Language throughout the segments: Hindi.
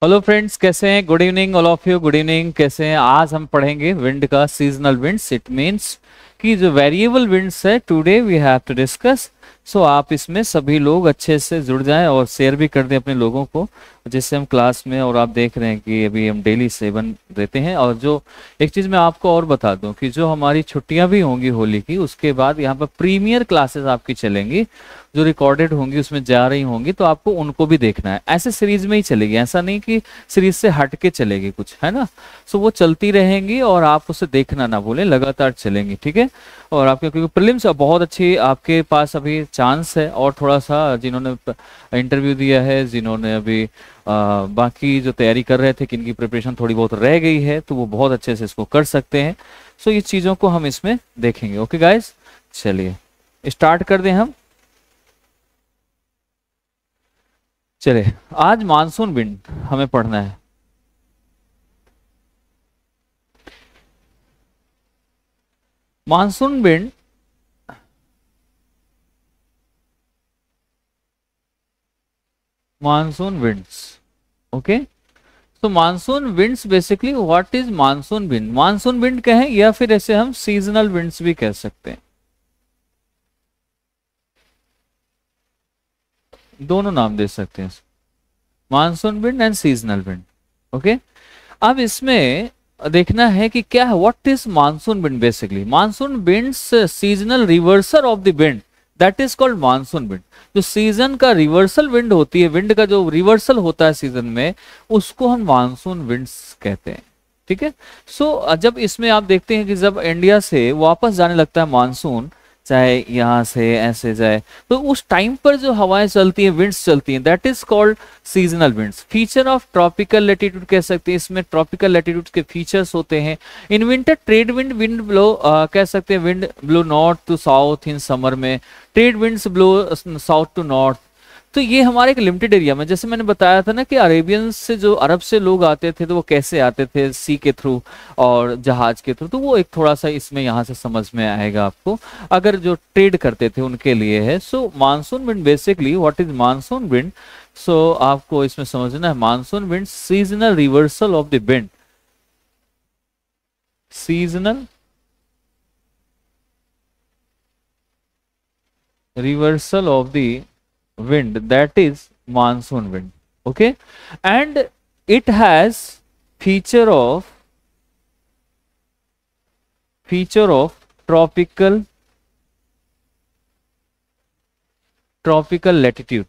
हेलो फ्रेंड्स, कैसे हैं? Good evening all of you. Good evening. कैसे हैं? आज हम पढ़ेंगे विंड का सीजनल विंड्स। इट मींस कि जो वेरिएबल विंड्स है today we have to discuss. So आप इसमें सभी लोग अच्छे से जुड़ जाएं और शेयर भी कर दें अपने लोगों को, जिससे हम क्लास में, और आप देख रहे हैं कि अभी हम डेली 7 देते हैं। और जो एक चीज़ मैं आपको और बता दूं कि जो हमारी छुट्टियां भी होंगी होली की, उसके बाद यहाँ पर प्रीमियर क्लासेस आपकी चलेंगी जो रिकॉर्डेड होंगी, उसमें जा रही होंगी, तो आपको उनको भी देखना है। ऐसे सीरीज में ही चलेगी, ऐसा नहीं कि सीरीज से हट के चलेगी कुछ, है ना। सो वो चलती रहेंगी और आप उसे देखना ना भूलें, लगातार चलेंगी, ठीक है। और आपके क्योंकि प्रीलिम्स बहुत अच्छी आपके पास अभी चांस है, और थोड़ा सा जिन्होंने इंटरव्यू दिया है, जिन्होंने अभी बाकी जो तैयारी कर रहे थे कि इनकी प्रिपरेशन थोड़ी बहुत रह गई है, तो वो बहुत अच्छे से इसको कर सकते हैं। सो ये चीज़ों को हम इसमें देखेंगे। ओके गाइस, चलिए स्टार्ट कर दें हम। चले, आज मानसून विंड हमें पढ़ना है। Monsoon wind monsoon winds. Okay, तो monsoon winds basically what is monsoon wind? Monsoon wind कहें या फिर ऐसे हम सीजनल विंड्स भी कह सकते हैं, दोनों नाम दे सकते हैं, monsoon wind and seasonal wind. Okay, अब इसमें देखना है कि क्या है, what is monsoon wind. Basically monsoon winds seasonal reversal of the wind, that is called monsoon wind. जो सीजन का रिवर्सल विंड होती है, विंड का जो रिवर्सल होता है सीजन में, उसको हम मानसून विंड्स कहते हैं, ठीक है। सो जब इसमें आप देखते हैं कि जब इंडिया से वापस जाने लगता है मानसून, चाहे यहाँ से ऐसे जाए, तो उस टाइम पर जो हवाएं चलती हैं, विंड्स चलती हैं, that is called seasonal winds. Feature of tropical latitude कह सकते हैं, इसमें ट्रॉपिकल लैटिट्यूड के फीचर्स होते हैं। In winter trade wind, wind blow कह सकते हैं, wind blow north to south. In summer में trade winds blow south to north. तो ये हमारे एक लिमिटेड एरिया में, जैसे मैंने बताया था ना कि अरेबियन से, जो अरब से लोग आते थे, तो वो कैसे आते थे, सी के थ्रू और जहाज के थ्रू। तो वो एक थोड़ा सा इसमें यहाँ से समझ में आएगा आपको, अगर जो ट्रेड करते थे उनके लिए है। So monsoon wind basically what is monsoon wind. So आपको इसमें समझना है, monsoon wind seasonal reversal of the wind, seasonal reversal of the wind, that is monsoon wind. Okay, and it has feature of tropical latitude.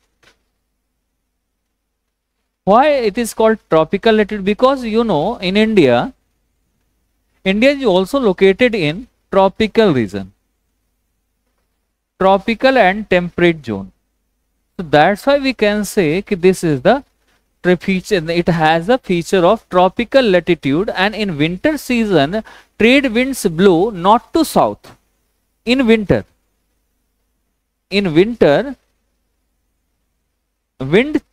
Why it is called tropical latitude? Because you know, in India is also located in tropical region, tropical and temperate zone. So that's why we can say that this is the feature. It has the feature of tropical latitude, and in winter season trade winds blow not to south. In winter wind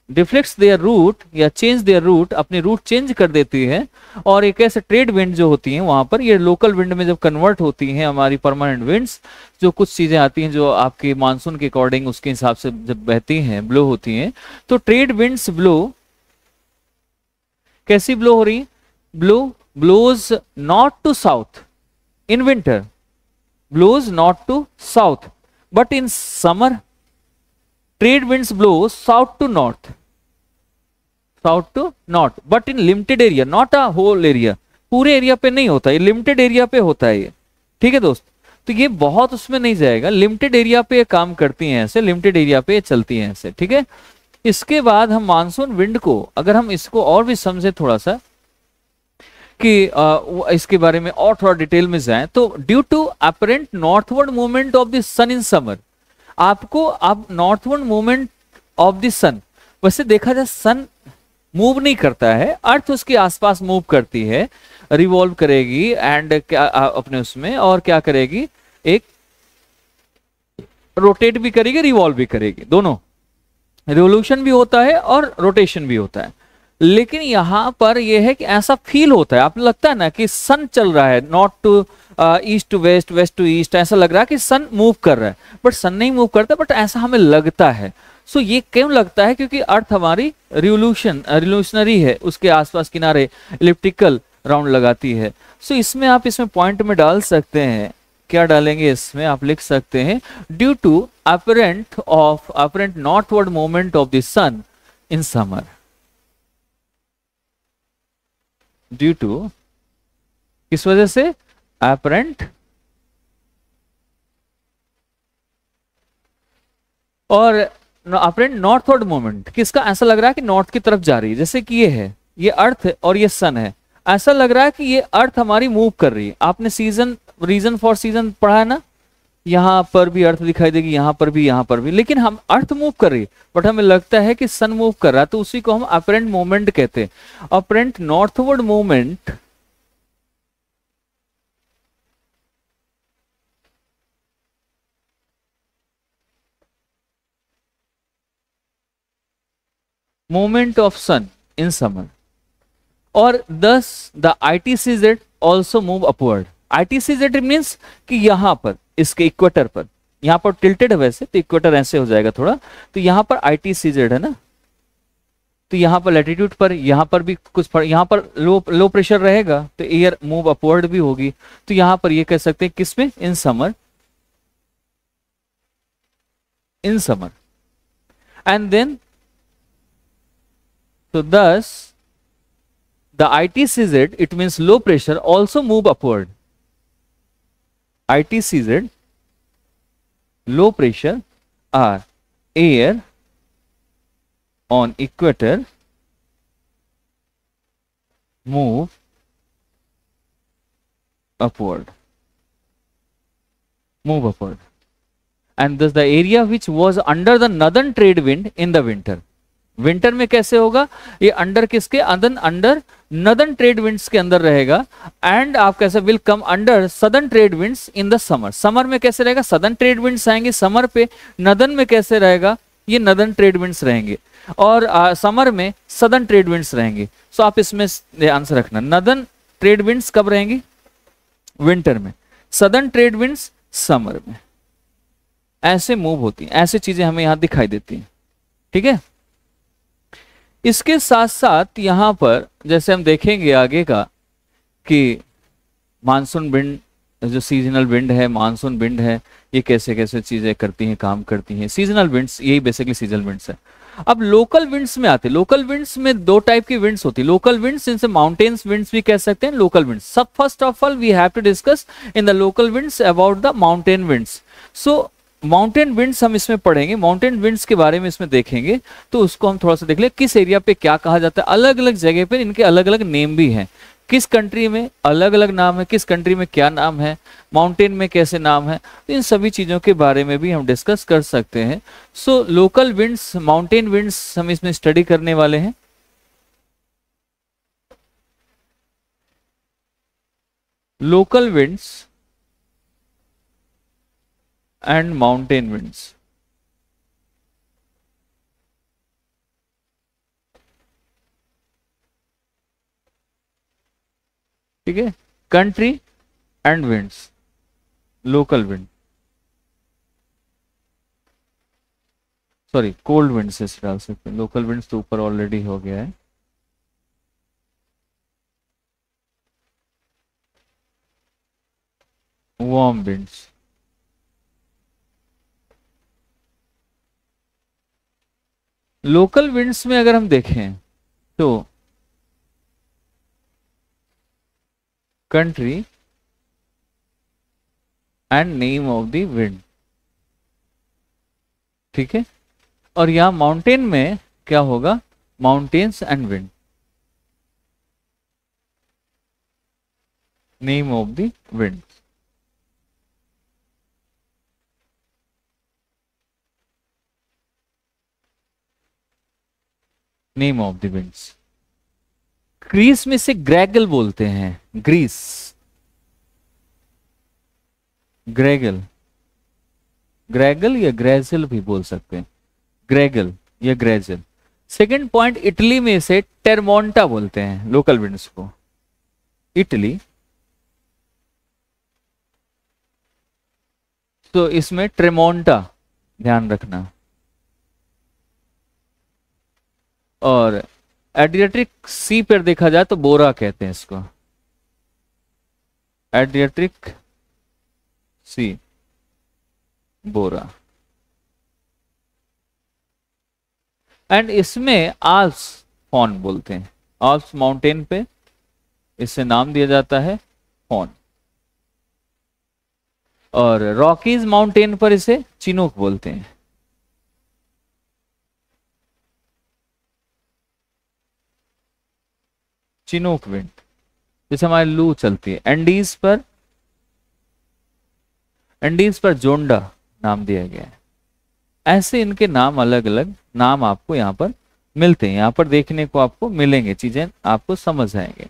deflects their route या चेंज देयर रूट, अपनी रूट चेंज कर देती है। और एक ऐसे ट्रेड विंड जो होती हैं वहां पर, ये लोकल विंड में जब कन्वर्ट होती हैं हमारी परमानेंट विंड्स, जो कुछ चीजें आती हैं जो आपके मानसून के अकॉर्डिंग उसके हिसाब से जब बहती हैं, ब्लो होती हैं, तो ट्रेड विंड्स ब्लो, कैसी ब्लो हो रही? Blows not to south in winter, blows not to south, but in summer trade winds blow south to north, but in limited area, not a whole area. पूरे एरिया पे नहीं होता, ये लिमिटेड एरिया पे होता है ये, ठीक है दोस्त। तो ये बहुत उसमें नहीं जाएगा, लिमिटेड एरिया पे काम करती हैं ऐसे, लिमिटेड एरिया पे चलती हैं ऐसे, ठीक है। इसके बाद हम मानसून विंड को, अगर हम इसको और भी समझे थोड़ा सा कि इसके बारे में और थोड़ा डिटेल में जाएं, तो due to apparent northward movement of the sun in summer, आपको अब northward movement of the sun, वैसे देखा जाए सन मूव नहीं करता है, अर्थ उसके आसपास मूव करती है, रिवॉल्व करेगी एंड क्या अपने उसमें, और क्या करेगी, एक रोटेट भी करेगी, रिवॉल्व भी करेगी, दोनों, रिवोल्यूशन भी होता है और रोटेशन भी होता है। लेकिन यहां पर यह है कि ऐसा फील होता है, आपको लगता है ना कि सन चल रहा है, not to east to west, west to east, ऐसा लग रहा है कि सन मूव कर रहा है, बट सन नहीं मूव करता, बट ऐसा हमें लगता है। सो ये क्यों लगता है? क्योंकि अर्थ हमारी रिवोल्यूशनरी है, उसके आसपास किनारे इलिप्टिकल राउंड लगाती है। सो इसमें आप इसमें पॉइंट में डाल सकते हैं, क्या डालेंगे इसमें? आप लिख सकते हैं due to apparent northward movement of the sun in summer. Due to किस वजह से? अपरेंट और अपरेंट नॉर्थवर्ड मूवमेंट किसका? ऐसा लग रहा है कि नॉर्थ की तरफ जा रही है, जैसे कि ये है, ये अर्थ है और ये सन है। ऐसा लग रहा है कि ये अर्थ हमारी मूव कर रही है। आपने रीजन फॉर सीजन पढ़ा है ना? यहां पर भी अर्थ दिखाई देगी, यहां पर भी, यहां पर भी, लेकिन हम अर्थ मूव कर रही है बट हमें लगता है कि सन मूव कर रहा है, तो उसी को हम अपरेंट मूवमेंट कहते हैं। Apparent northward movement movement of sun in summer, और thus the ITCZ also move upward. ITCZ means कि यहां पर इसके इक्वेटर पर, यहां पर टिल्टेड है वैसे तो इक्वेटर ऐसे हो जाएगा थोड़ा, तो यहां पर ITCZ है ना, तो यहां पर लैटिट्यूड पर, यहां पर भी कुछ यहां पर लो प्रेशर रहेगा तो एयर मूव अपवर्ड भी होगी। तो यहां पर ये कह सकते हैं किसमें? In summer, in summer. And then so thus the ITCZ, it means low pressure, also move upward. ITCZ, low pressure, are air on equator move upward, move upward, and thus the area which was under the northern trade wind in the winter. Winter में कैसे होगा? ये अंडर किसके? अंडर नदर्न ट्रेड विंड्स के अंदर रहेगा। एंड आप कैसे? Will come under southern trade winds in the summer. Summer में कैसे रहेगा? सदर्न ट्रेड विंड्स आएंगे समर पे। नदर्न में कैसे रहेगा? ये नदर्न ट्रेड विंड्स रहेंगे, और समर में सदर्न ट्रेड विंड्स रहेंगे। सो आप इसमें आंसर रखना, नदर्न ट्रेड विंड्स कब रहेंगी? विंटर में। सदर्न ट्रेड विंड्स समर में। ऐसे मूव होती हैं, ऐसी चीजें हमें यहां दिखाई देती हैं। ठीक है, इसके साथ साथ यहां पर जैसे हम देखेंगे आगे का कि मानसून विंड, जो सीजनल विंड है, मानसून विंड है, ये कैसे कैसे चीजें करती हैं, काम करती हैं। सीजनल विंड्स, यही बेसिकली सीजनल विंड्स है। अब लोकल विंड्स में आते हैं। लोकल विंड्स में दो टाइप की विंड्स होती है। लोकल विंड्स, इनसे माउंटेन्स विंड्स भी कह सकते हैं, लोकल विंड्स। सब first of all we have to discuss in the local winds about the mountain winds. So mountain winds हम इसमें पढ़ेंगे, माउंटेन विंड्स के बारे में इसमें देखेंगे, तो उसको हम थोड़ा सा देख ले, किस एरिया पे क्या कहा जाता है। अलग अलग जगह पे इनके अलग अलग नेम भी हैं, किस कंट्री में अलग अलग नाम है, किस कंट्री में क्या नाम है, माउंटेन में कैसे नाम है, तो इन सभी चीजों के बारे में भी हम डिस्कस कर सकते हैं। So local winds, mountain winds हम इसमें स्टडी करने वाले हैं। Local winds and mountain winds. ठीक है, country and winds, local wind, sorry cold wind से डाल सकते हैं, लोकल विंड्स तो ऊपर ऑलरेडी हो गया है। वार्म विंड्स, लोकल विंड्स में अगर हम देखें तो country and name of the wind. ठीक है, और यहां माउंटेन में क्या होगा? Mountains and wind, name of the wind. Name of the winds. Greece में से ग्रेगल बोलते हैं, ग्रीस, ग्रेगल, ग्रेगल या ग्रेजल भी बोल सकते हैं, ग्रेगल या ग्रेजल। सेकंड पॉइंट, इटली में से टेरमोंटा बोलते हैं लोकल विंड्स को, इटली। तो इसमें ट्रेमोंटा ध्यान रखना, और एड्रियाटिक सी पर देखा जाए तो बोरा कहते हैं इसको, एड्रियाटिक सी, बोरा। एंड इसमें आल्प्स फॉन बोलते हैं, आल्प्स माउंटेन पे इससे नाम दिया जाता है फॉन, और रॉकीज माउंटेन पर इसे चिनूक बोलते हैं। चिनूक विंड, जैसे हमारी लू चलती है। एंडीज पर जोंडा नाम दिया गया है। ऐसे इनके नाम, अलग अलग नाम आपको यहाँ पर मिलते हैं, यहाँ पर देखने को आपको मिलेंगे, चीजें आपको समझ आएंगे।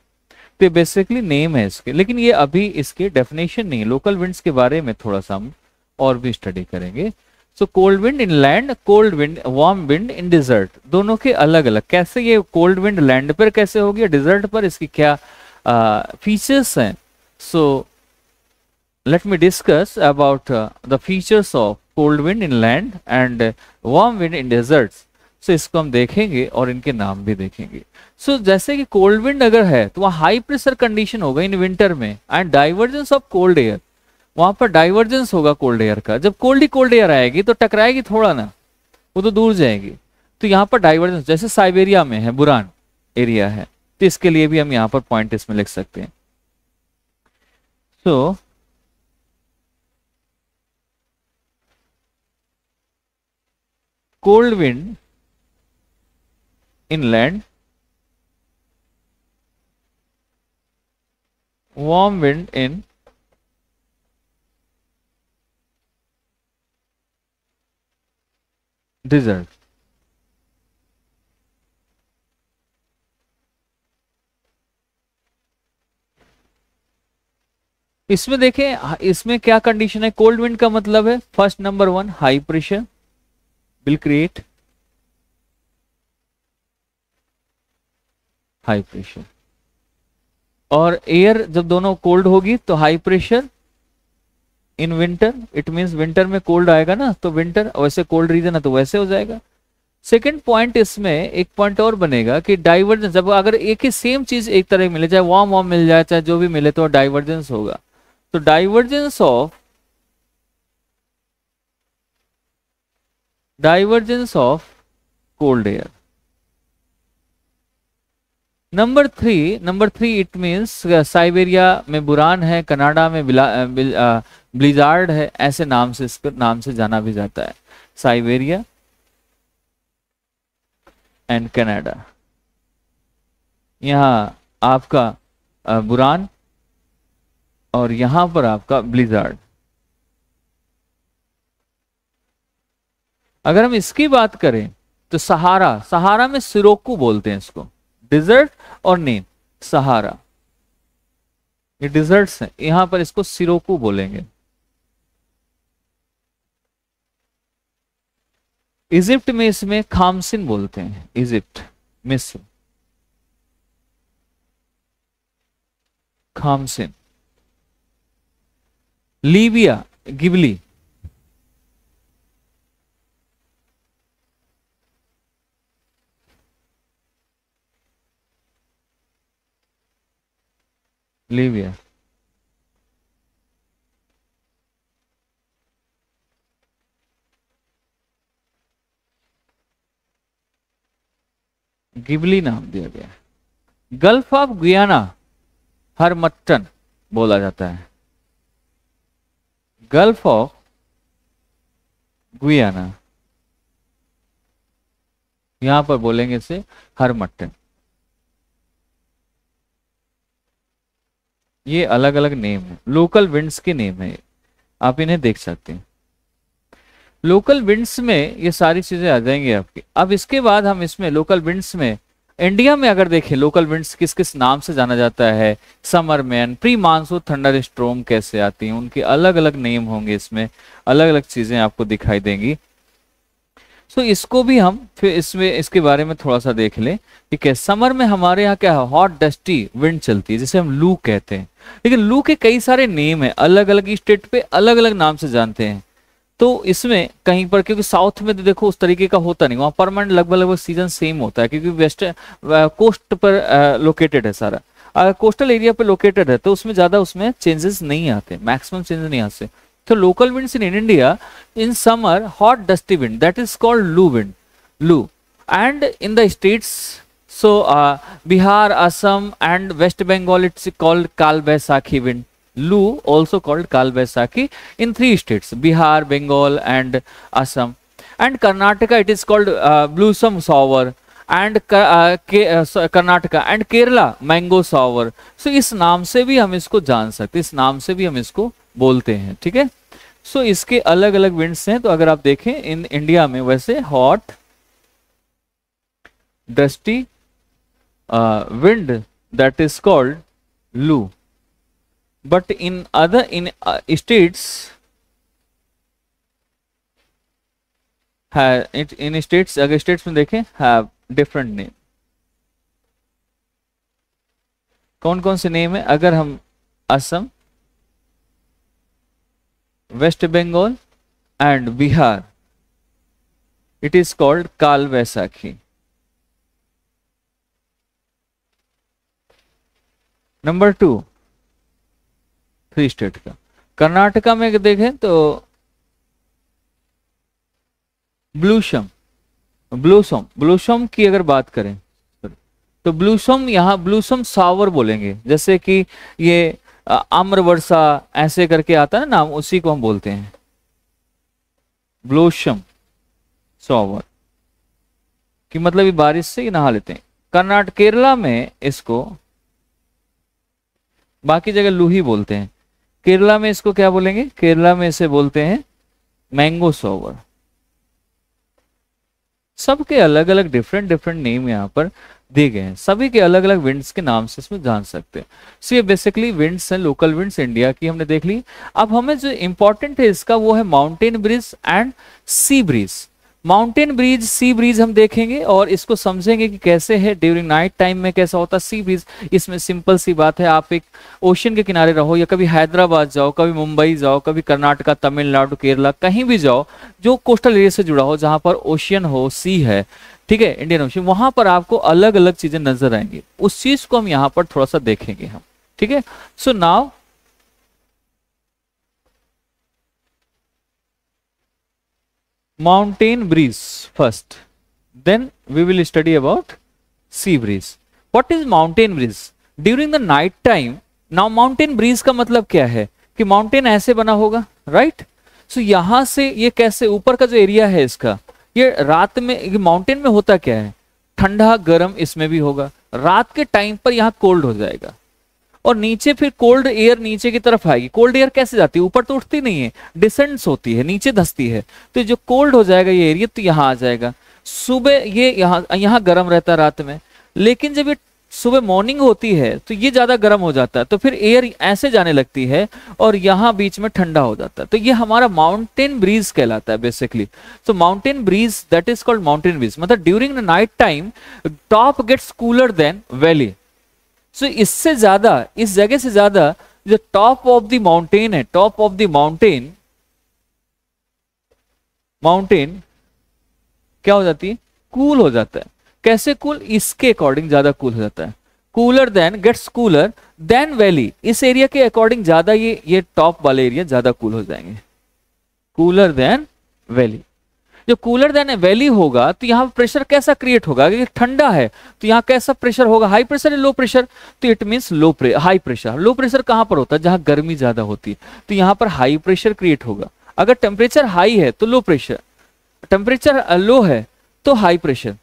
तो बेसिकली नेम है इसके, लेकिन ये अभी इसके डेफिनेशन नहीं है। लोकल विंड्स के बारे में थोड़ा सा हम और भी स्टडी करेंगे। So cold wind inland, cold wind, warm wind in desert, दोनों के अलग अलग कैसे, ये कोल्ड विंड लैंड पर कैसे होगी, डिजर्ट पर इसकी क्या फीचर्स हैं। सो let me discuss about the features of cold wind in land and warm wind in deserts. So इसको हम देखेंगे और इनके नाम भी देखेंगे। So जैसे कि कोल्ड विंड अगर है तो वहाँ हाई प्रेशर कंडीशन होगा इन विंटर में, and divergence of cold air, वहां पर डाइवर्जेंस होगा कोल्ड एयर का। जब कोल्ड एयर आएगी तो टकराएगी थोड़ा ना, वो तो दूर जाएगी, तो यहाँ पर डाइवर्जेंस, जैसे साइबेरिया में है, बुरान एरिया है, तो इसके लिए भी हम यहाँ पर पॉइंट इसमें लिख सकते हैं। So cold wind inland, warm wind in desert. इसमें देखें, इसमें क्या कंडीशन है। कोल्ड विंड का मतलब है first number 1 high pressure will create high pressure, और एयर जब दोनों कोल्ड होगी तो high pressure in winter, it means winter में कोल्ड आएगा ना, तो विंटर वैसे कोल्ड रीजन है तो वैसे हो जाएगा। सेकंड पॉइंट, इसमें एक पॉइंट और बनेगा कि डाइवर्जेंस, जब अगर एक ही सेम चीज एक तरह मिले, चाहे वार्म मिल जाए चाहे जो भी मिले, तो डाइवर्जेंस होगा। तो divergence of cold air. Number three it means Siberia में बुरान है, कनाडा में ब्लिजार्ड है, ऐसे नाम से इसको नाम से जाना भी जाता है, साइबेरिया एंड कनाडा। यहाँ आपका बुरान और यहां पर आपका ब्लिजार्ड। अगर हम इसकी बात करें तो सहारा में सिरोकू बोलते हैं इसको, डिजर्ट और नेम सहारा, ये डिजर्ट्स हैं, यहां पर इसको सिरोकू बोलेंगे। इजिप्ट में इसमें खामसिन बोलते हैं, इजिप्ट मिस्र, khamsin. Libya ghibli, Libya. Ghibli नाम दिया गया। गल्फ ऑफ गुयाना हरमट्टन बोला जाता है, गल्फ ऑफ गुयाना, यहां पर बोलेंगे इसे हरमट्टन। ये अलग अलग नेम है, लोकल विंड्स के नेम है, आप इन्हें देख सकते हैं। लोकल विंड्स में ये सारी चीजें आ जाएंगी आपकी। अब इसके बाद हम इसमें लोकल विंड्स में, इंडिया में अगर देखें लोकल विंड्स किस किस नाम से जाना जाता है, समर में प्री मानसून थंडर स्ट्रोम कैसे आती हैं, उनके अलग अलग नेम होंगे, इसमें अलग अलग चीजें आपको दिखाई देंगी। सो इसको भी हम फिर इसमें इसके बारे में थोड़ा सा देख लें। ठीक है, समर में हमारे यहाँ क्या है, हॉट डस्टी विंड चलती है जिसे हम लू कहते हैं, लेकिन लू के कई सारे नेम है, अलग अलग स्टेट पे अलग अलग नाम से जानते हैं। तो इसमें कहीं पर, क्योंकि साउथ में तो देखो उस तरीके का होता नहीं, वहाँ परमानेंट लगभग लगभग सीजन सेम होता है, क्योंकि वेस्ट कोस्ट पर लोकेटेड है सारा। अगर कोस्टल एरिया पे लोकेटेड है तो उसमें ज्यादा उसमें चेंजेस नहीं आते, मैक्सिमम चेंजेस नहीं आते। तो local winds in India in summer hot dusty wind that is called लू विंड, लू। And in the states, so Bihar, Assam and West Bengal it's called Kal Baisakhi wind. Lu also called Kal Baisakhi in 3 states, Bihar, Bengal and Assam. And Karnataka it is called Blusum shower, and Karnataka and Kerala mango shower. So इस नाम से भी हम इसको जान सकते, इस नाम से भी हम इसको बोलते हैं, ठीक है। सो इसके अलग अलग विंड्स हैं। तो अगर आप देखें इन इंडिया में वैसे hot dusty wind that is called Lu, but in other states have in states, अगर states में देखें have different name। कौन कौन से नेम है? अगर हम Assam, West Bengal and Bihar, it is called Kal Baisakhi. Number 2 3 state का। कर्नाटका में देखें तो ब्लूसम, ब्लूसम की अगर बात करें तो ब्लूसम, यहाँ ब्लूसम सावर बोलेंगे, जैसे कि ये आम्र वर्षा ऐसे करके आता है ना नाम, उसी को हम बोलते हैं ब्लूसम सावर, कि मतलब ये बारिश से नहा लेते हैं। कर्नाटक केरला में इसको, बाकी जगह लूही बोलते हैं, केरला में इसको क्या बोलेंगे? केरला में इसे बोलते हैं मैंगो सोवर। सबके अलग अलग डिफरेंट डिफरेंट नेम यहाँ पर दिए गए हैं, सभी के अलग अलग विंड्स के नाम से इसमें जान सकते हैं। सो ये बेसिकली विंड्स हैं, लोकल विंड्स इंडिया की हमने देख ली। अब हमें जो इंपॉर्टेंट है इसका वो है mountain breeze and sea breeze. Mountain breeze, sea breeze हम देखेंगे और इसको समझेंगे कि कैसे है ड्यूरिंग नाइट टाइम में कैसा होता है सी ब्रीज। इसमें सिंपल सी बात है, आप एक ओशन के किनारे रहो या कभी हैदराबाद जाओ, कभी मुंबई जाओ, कभी कर्नाटका, तमिलनाडु, केरला, कहीं भी जाओ जो कोस्टल एरिया से जुड़ा हो, जहां पर ओशियन हो, सी है, ठीक है, इंडियन ओशन, वहां पर आपको अलग अलग चीजें नजर आएंगी। उस चीज को हम यहाँ पर थोड़ा सा देखेंगे हम, ठीक है। So now mountain breeze first, then we will study about sea breeze. What is mountain breeze? During the night time, now mountain breeze का मतलब क्या है कि माउंटेन ऐसे बना होगा, राइट। सो यहां से ये कैसे ऊपर का जो एरिया है इसका, ये रात में माउंटेन में होता क्या है, ठंडा गर्म इसमें भी होगा। रात के टाइम पर यहाँ कोल्ड हो जाएगा और नीचे फिर कोल्ड एयर नीचे की तरफ आएगी। कोल्ड एयर कैसे जाती है? ऊपर तो उठती नहीं है, डिसेंड्स होती है, नीचे धंसती है। तो जो कोल्ड हो जाएगा ये एरिया, तो यहाँ आ जाएगा। सुबह ये यहाँ गर्म रहता है रात में, लेकिन जब ये सुबह मॉर्निंग होती है तो ये ज्यादा गर्म हो जाता है, तो फिर एयर ऐसे जाने लगती है और यहाँ बीच में ठंडा हो जाता है। तो ये हमारा माउंटेन ब्रीज कहलाता है बेसिकली। तो mountain breeze that is called mountain breeze, मतलब during the night time top gets cooler than valley. So इससे ज्यादा, इस जगह से ज्यादा जो टॉप ऑफ द माउंटेन है, top of the mountain, mountain क्या हो जाती है? कूल हो जाता है। कैसे कूल? इसके अकॉर्डिंग ज्यादा कूल हो जाता है। Cooler than gets cooler than valley, इस एरिया के अकॉर्डिंग ज्यादा ये टॉप वाले एरिया ज्यादा कूल हो जाएंगे। कूलर देन वैली, जो कूलर देन वैली होगा तो यहाँ प्रेशर कैसा क्रिएट होगा? अगर ठंडा है तो यहाँ कैसा प्रेशर होगा? हाई प्रेशर या लो प्रेशर? तो it means high pressure. Low pressure कहाँ पर होता है? जहां गर्मी ज्यादा होती है, तो यहाँ पर हाई प्रेशर क्रिएट होगा। अगर टेम्परेचर हाई है तो लो प्रेशर, टेम्परेचर लो है तो हाई प्रेशर,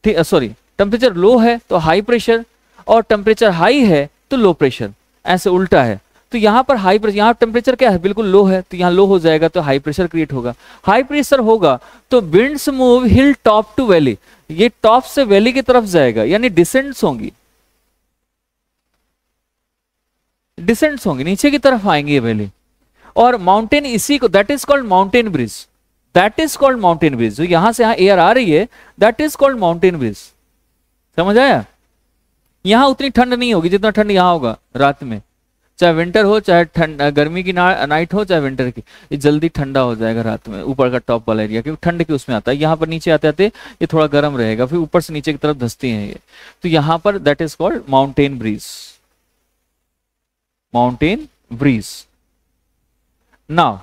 ठीक, सॉरी, टेम्परेचर लो है तो हाई प्रेशर और टेम्परेचर हाई है तो लो प्रेशर, ऐसे उल्टा है। तो यहाँ पर हाई प्रेशर, यहाँ टेम्परेचर क्या है? बिल्कुल लो है, तो यहाँ लो हो जाएगा तो हाई प्रेशर क्रिएट होगा। हाई प्रेशर होगा तो winds move hill top to valley, ये टॉप से वैली की तरफ जाएगा, यानी डिसेंट्स होंगी, डिसेंट्स होंगी, नीचे की तरफ आएंगे ये वैली। और माउंटेन इसी को, that is called mountain bridge, that is called mountain bridge. जो यहां से यहाँ एयर आ रही है that is called mountain bridge. समझ आया? यहां उतनी ठंड नहीं होगी जितना ठंड यहां होगा रात में, चाहे विंटर हो, चाहे गर्मी की नाइट हो, चाहे विंटर की, ये जल्दी ठंडा हो जाएगा रात में, ऊपर का टॉप वाला एरिया, क्योंकि ठंड के उसमें आता है। यहाँ पर नीचे आते आते ये थोड़ा गर्म रहेगा, फिर ऊपर से नीचे की तरफ धंसती हैं ये। तो यहाँ पर that is called mountain breeze, mountain breeze. Now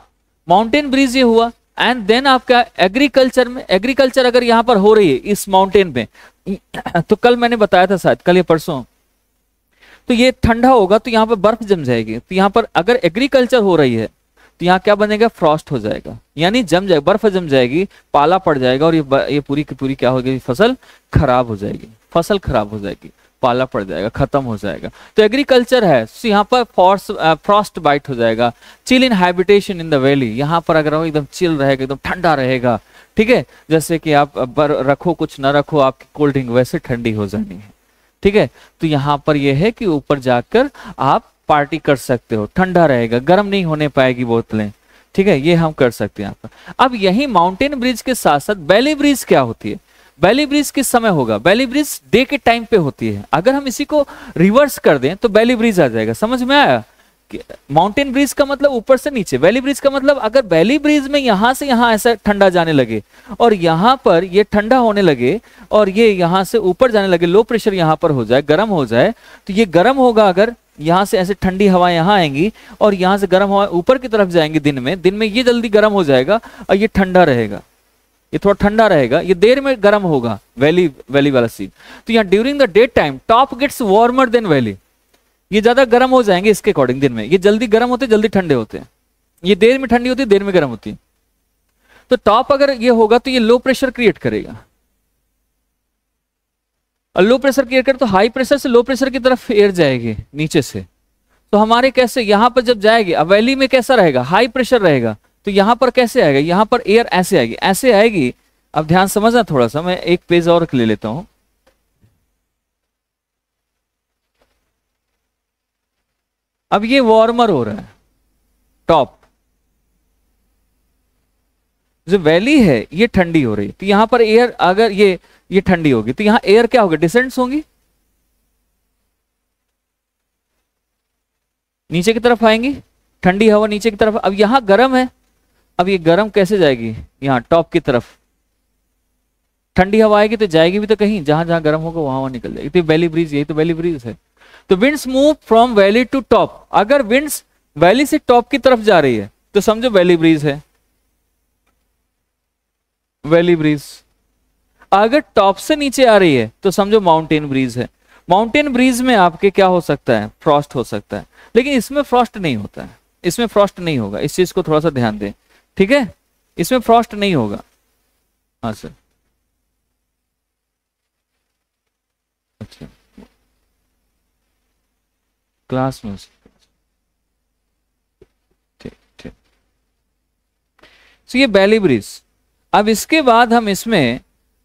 mountain breeze ये हुआ, एंड देन आपका एग्रीकल्चर में, एग्रीकल्चर अगर यहाँ पर हो रही है इस माउंटेन पे, तो कल मैंने बताया था शायद, कल या परसों, तो ये ठंडा होगा तो यहाँ पर बर्फ जम जाएगी। तो यहाँ पर अगर एग्रीकल्चर हो रही है तो यहाँ क्या बनेगा, फ्रॉस्ट हो जाएगा, यानी जम जाएगा, बर्फ जम जाएगी, पाला पड़ जाएगा, और ये पूरी की पूरी क्या होगी, फसल खराब हो जाएगी, फसल खराब हो जाएगी, पाला पड़ जाएगा, खत्म हो जाएगा। तो एग्रीकल्चर है, तो यहाँ पर फ्रॉस्ट बाइट हो जाएगा। Chill in habitation in the valley, यहाँ पर अगर हो एकदम चिल रहेगा, एकदम ठंडा रहेगा, ठीक है, जैसे कि आप रखो कुछ ना रखो, आपकी कोल्ड ड्रिंक वैसे ठंडी हो जानी है, ठीक है। तो यहाँ पर यह है कि ऊपर जाकर आप पार्टी कर सकते हो, ठंडा रहेगा, गर्म नहीं होने पाएगी बोतलें, ठीक है, ये हम कर सकते हैं यहाँ पर। अब यही माउंटेन ब्रिज के साथ साथ वैली ब्रिज क्या होती है, वैली ब्रिज किस समय होगा, वैली ब्रिज डे के टाइम पे होती है। अगर हम इसी को रिवर्स कर दें तो वैली ब्रिज आ जाएगा, समझ में आया? माउंटेन ब्रिज का मतलब ऊपर से नीचे, वैली ब्रिज का मतलब अगर वैली ब्रिज में यहां से यहां ऐसा ठंडा जाने लगे, और यहां पर ये ठंडा होने लगे, और ये यहां से ऊपर जाने लगे, लो प्रेशर यहां पर हो जाए, गर्म हो जाए, तो ये गर्म होगा, अगर यहां से ऐसे ठंडी हवा यहां आएंगी और यहां से गर्म हवा ऊपर की तरफ जाएंगी दिन में ये जल्दी गर्म हो जाएगा और ये ठंडा रहेगा, ये थोड़ा ठंडा रहेगा, ये देर में गर्म होगा, वैली वाला सीन। तो यहाँ during the day time top gets warmer than valley, ये ज्यादा गर्म हो जाएंगे इसके अकॉर्डिंग, दिन में ये जल्दी गर्म होते जल्दी ठंडे होते हैं, ये देर में ठंडी होती है, देर में गर्म होती है। तो टॉप अगर ये होगा तो ये लो प्रेशर क्रिएट करेगा, और लो प्रेशर क्रिएट कर तो हाई प्रेशर से लो प्रेशर की तरफ एयर जाएगी नीचे से, तो हमारे कैसे यहां पर जब जाएगी, अब वैली में कैसा रहेगा, हाई प्रेशर रहेगा, तो यहां पर कैसे आएगा, यहां पर एयर ऐसे आएगी, ऐसे आएगी। अब ध्यान समझना थोड़ा सा, मैं एक पेज और ले लेता हूं। अब ये वार्मर हो रहा है, टॉप जो वैली है ये ठंडी हो रही है, तो यहां पर एयर अगर ये ठंडी होगी तो यहां एयर क्या होगी, डिसेंट्स होंगी, नीचे की तरफ आएंगी, ठंडी हवा नीचे की तरफ। अब यहां गर्म है, अब ये गर्म कैसे जाएगी, यहां टॉप की तरफ ठंडी हवा आएगी तो जाएगी भी तो कहीं, जहां जहां गर्म होगा वहां वहां निकल जाएगी। तो वैली ब्रिज, यही तो वैली ब्रिज है। तो winds move from valley to top, अगर विंड्स वैली से टॉप की तरफ जा रही है तो समझो वैली ब्रिज है, वैली ब्रिज। अगर टॉप से नीचे आ रही है तो समझो माउंटेन ब्रिज है। माउंटेन ब्रिज में आपके क्या हो सकता है, फ्रॉस्ट हो सकता है, लेकिन इसमें फ्रॉस्ट नहीं होता है, इसमें फ्रॉस्ट नहीं होगा, इस चीज को थोड़ा सा ध्यान दें, ठीक है, इसमें फ्रॉस्ट नहीं होगा। हाँ सर, अच्छा क्लास में, ठीक ठीक। तो ये वैली ब्रिज। अब इसके बाद हम इसमें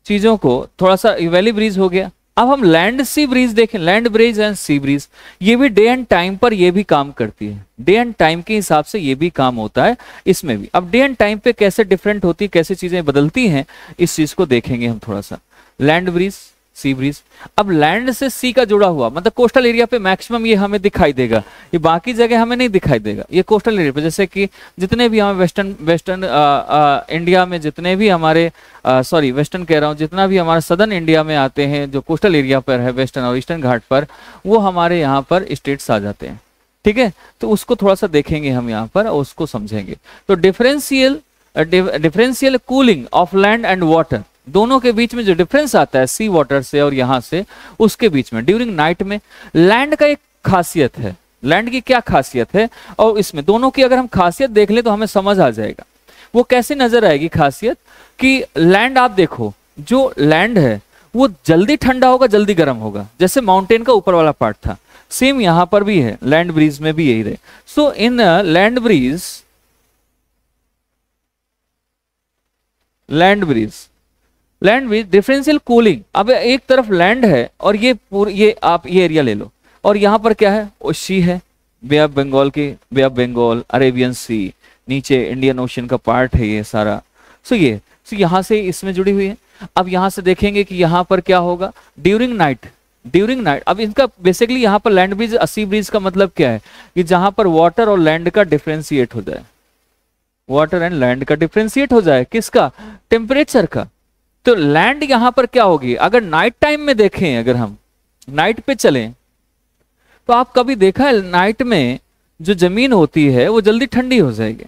चीजों को थोड़ा सा, वैली ब्रिज हो गया, अब हम लैंड सी ब्रिज देखें, land breeze and sea breeze, ये भी डे एंड टाइम पर ये भी काम करती है, डे एंड टाइम के हिसाब से ये भी काम होता है इसमें भी। अब डे एंड टाइम पे कैसे डिफरेंट होती है, कैसे चीजें बदलती हैं, इस चीज को देखेंगे हम थोड़ा सा। लैंड ब्रिज, सी ब्रिज। अब लैंड से सी का जुड़ा हुआ मतलब कोस्टल एरिया पे मैक्सिमम ये हमें दिखाई देगा, ये बाकी जगह हमें नहीं दिखाई देगा, ये कोस्टल एरिया पे, जैसे कि जितने भी हमें वेस्टर्न इंडिया में जितने भी हमारे सॉरी वेस्टर्न कह रहा हूँ, जितना भी हमारा सदर्न इंडिया में आते हैं जो कोस्टल एरिया पर है, वेस्टर्न और ईस्टर्न घाट पर, वो हमारे यहाँ पर स्टेट्स आ जाते हैं, ठीक है। तो उसको थोड़ा सा देखेंगे हम यहाँ पर और उसको समझेंगे। तो differential cooling of land and water, दोनों के बीच में जो डिफरेंस आता है सी वाटर से और यहां से, उसके बीच में ड्यूरिंग नाइट में, लैंड का एक खासियत है, लैंड की क्या खासियत है, और इसमें दोनों की अगर हम खासियत देख ले तो हमें समझ आ जाएगा। वो कैसे नजर आएगी खासियत, कि लैंड आप देखो, जो लैंड है वो जल्दी ठंडा होगा जल्दी गर्म होगा, जैसे माउंटेन का ऊपर वाला पार्ट था, सेम यहां पर भी है, लैंड ब्रीज में भी यही रहे। So in land breeze differential cooling. अब एक तरफ लैंड है और ये आप ये एरिया ले लो, और यहां पर क्या है, ओशी है, बे ऑफ बंगाल की, बे ऑफ बंगाल, अरेबियन सी, नीचे इंडियन ओशन का पार्ट है ये सारा। सो यहां से इसमें जुड़ी हुई है। अब यहां से देखेंगे कि यहां पर क्या होगा, ड्यूरिंग नाइट, ड्यूरिंग नाइट। अब इनका बेसिकली यहाँ पर लैंड ब्रीज, सी ब्रीज का मतलब क्या है कि जहां पर वाटर और लैंड का डिफ्रेंशिएट हो जाए, वाटर एंड लैंड का डिफ्रेंशिएट हो जाए, किसका, टेम्परेचर का। तो लैंड यहां पर क्या होगी, अगर नाइट टाइम में देखें, अगर हम नाइट पे चलें, तो आप कभी देखा है नाइट में जो जमीन होती है वो जल्दी ठंडी हो जाएगी।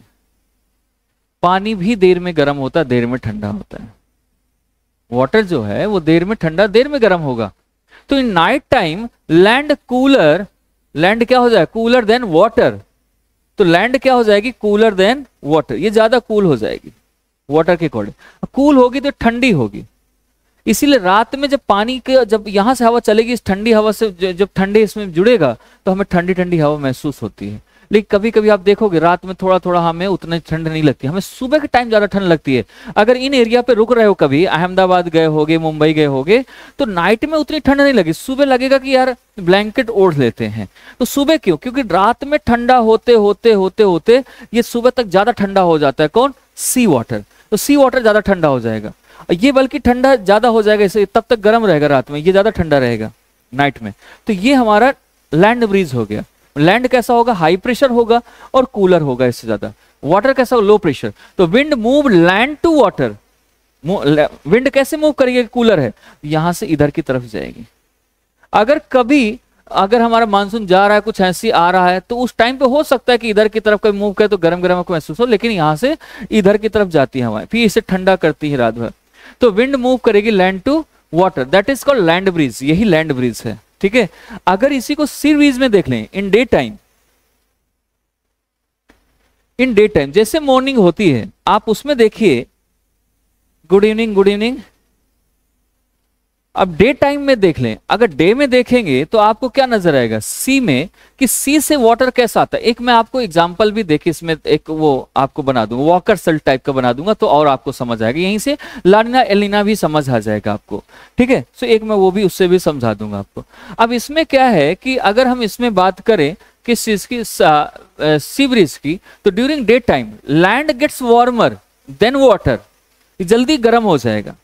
पानी भी देर में गर्म होता है, देर में ठंडा होता है। वाटर जो है वो देर में ठंडा, देर में गर्म होगा। तो in night time land cooler, land क्या हो जाए, कूलर देन वाटर। तो लैंड क्या हो जाएगी, कूलर देन वाटर, ये ज्यादा कूल हो जाएगी वाटर के अकॉर्डिंग। कूल होगी तो ठंडी होगी। इसीलिए रात में जब पानी के, जब यहां से हवा चलेगी इस ठंडी हवा से, जब ठंडे इसमें जुड़ेगा तो हमें ठंडी ठंडी हवा महसूस होती है। लेकिन कभी कभी आप देखोगे रात में थोड़ा थोड़ा हमें उतनी ठंड नहीं लगती, हमें सुबह के टाइम ज्यादा ठंड लगती है। अगर इन एरिया पे रुक रहे हो, कभी अहमदाबाद गए होगे, मुंबई गए होगे, तो नाइट में उतनी ठंड नहीं लगी, सुबह लगेगा कि यार ब्लैंकेट ओढ़ लेते हैं। तो सुबह क्यों, क्योंकि रात में ठंडा होते होते होते होते ये सुबह तक ज्यादा ठंडा हो जाता है। कौन, सी वाटर। तो सी वाटर ज्यादा ठंडा हो जाएगा, ये बल्कि ठंडा ज्यादा हो जाएगा, इसे तब तक गर्म रहेगा रात में, ये ज्यादा ठंडा रहेगा नाइट में। तो ये हमारा लैंड ब्रीज हो गया। लैंड कैसा होगा, हाई प्रेशर होगा और कूलर होगा इससे ज्यादा। वाटर कैसा होगा, लो प्रेशर। तो wind move land to water. Wind कैसे मूव करेगी, कूलर है, यहां से इधर की तरफ जाएगी। अगर कभी अगर हमारा मानसून जा रहा है, कुछ ऐसी आ रहा है, तो उस टाइम पे हो सकता है कि इधर की तरफ कभी मूव करे तो गर्म गर्म को महसूस हो, लेकिन यहां से इधर की तरफ जाती है हवाएं, फिर इसे ठंडा करती है रात भर। तो विंड मूव करेगी land to water, that is called land breeze, यही लैंड ब्रीज है। ठीक है। अगर इसी को सी ब्रीज में देख लें, in day time, in day time जैसे मॉर्निंग होती है, आप उसमें देखिए गुड इवनिंग गुड इवनिंग। अब डे टाइम में देख लें, अगर डे में देखेंगे तो आपको क्या नजर आएगा सी में, कि सी से वाटर कैसा आता है। एक मैं आपको एग्जांपल भी देखिए इसमें, एक वो आपको बना दूंगा, वॉकर सेल टाइप का बना दूंगा, तो और आपको समझ आएगा। यहीं से लानिना एलिना भी समझ आ जाएगा आपको। ठीक है। सो एक मैं वो भी, उससे भी समझा दूंगा आपको। अब इसमें क्या है कि अगर हम इसमें बात करें किस चीज की, सी ब्रीज की, तो during day time land gets warmer than water, जल्दी गर्म हो जाएगा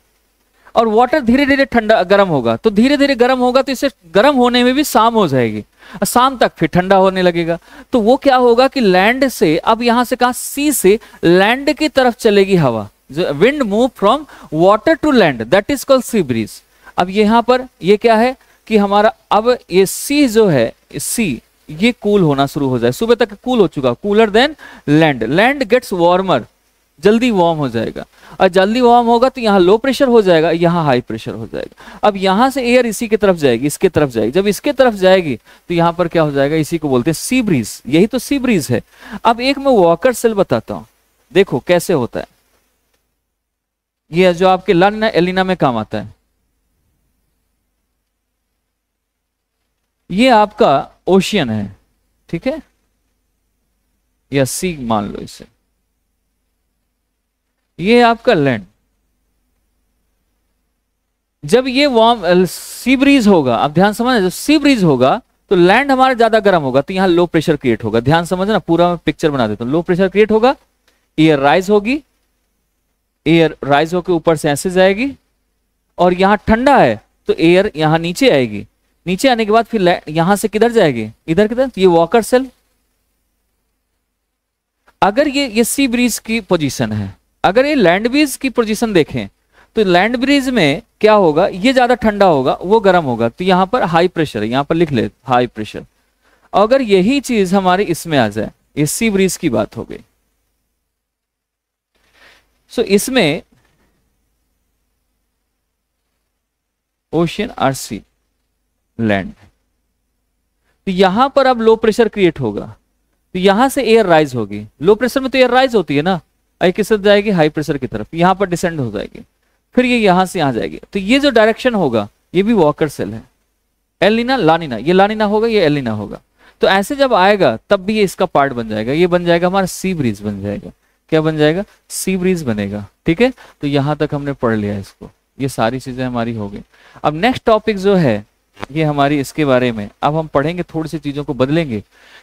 और वाटर धीरे धीरे ठंडा गर्म होगा। तो धीरे धीरे गर्म होगा तो इसे गर्म होने में भी शाम हो जाएगी, शाम तक फिर ठंडा होने लगेगा। तो वो क्या होगा कि लैंड से, अब यहां से कहा सी से लैंड की तरफ चलेगी हवा, wind move from water to land, that is called sea breeze. अब यहां पर ये क्या है कि हमारा, अब ये सी जो है, सी ये कूल होना शुरू हो जाए, सुबह तक कूल हो चुका, cooler than land, land gets warmer, जल्दी वार्म हो जाएगा। और जल्दी वार्म होगा तो यहाँ लो प्रेशर हो जाएगा, यहाँ हाई प्रेशर हो जाएगा। अब यहाँ से एयर इसी की तरफ जाएगी, इसके तरफ जाएगी। जब इसके तरफ जाएगी तो यहाँ पर क्या हो जाएगा, इसी को बोलते हैं सी ब्रीज, यही तो सी ब्रीज है। अब एक मैं वॉकर सेल बताता हूं, देखो कैसे होता है। ये जो आपके लानिना एलिना में काम आता है, ये आपका ओशियन है, ठीक है, या सी मान लो इसे, ये आपका लैंड। जब ये वार्म सी ब्रीज होगा, अब ध्यान समझना, जब सी ब्रीज होगा तो लैंड हमारा ज्यादा गर्म होगा, तो यहां लो प्रेशर क्रिएट होगा। ध्यान समझना, पूरा मैं पिक्चर बना देता हूं। लो प्रेशर क्रिएट होगा, एयर राइज होगी, एयर राइज होकर ऊपर से ऐसे जाएगी, और यहां ठंडा है तो एयर यहां नीचे आएगी, नीचे आने के बाद फिर यहां से किधर जाएगी, इधर किधर, ये वॉकर सेल। अगर ये सी ब्रीज की पोजीशन है, अगर ये लैंड ब्रीज की पोजीशन देखें तो लैंड ब्रीज में क्या होगा, ये ज्यादा ठंडा होगा, वो गर्म होगा, तो यहां पर हाई प्रेशर है, यहां पर लिख ले हाई प्रेशर। अगर यही चीज हमारे इसमें आ जाए, ये सी ब्रीज की बात हो गई। सो इसमें ओशियन आर सी लैंड, तो यहां पर अब लो प्रेशर क्रिएट होगा, तो यहां से एयर राइज होगी। लो प्रेशर में तो एयर राइज होती है ना, किस तरफ जाएगी, हाई प्रेशर की तरफ, यहां पर डिसेंड हो जाएगी, फिर ये यहां से यहां जाएगी। तो ये जो डायरेक्शन होगा ये भी वॉकर सेल है। एलिना लानिना, ये लानिना होगा, ये एलिना होगा। तो ऐसे जब आएगा तब भी ये इसका पार्ट बन जाएगा, ये बन जाएगा हमारा सी ब्रीज बन जाएगा। क्या बन जाएगा, सी ब्रीज बनेगा। ठीक है, तो यहां तक हमने पढ़ लिया इसको, ये सारी चीजें हमारी हो गई। अब नेक्स्ट टॉपिक जो है ये हमारी इसके बारे में, अब हम पढ़ेंगे, थोड़ी सी चीजों को बदलेंगे।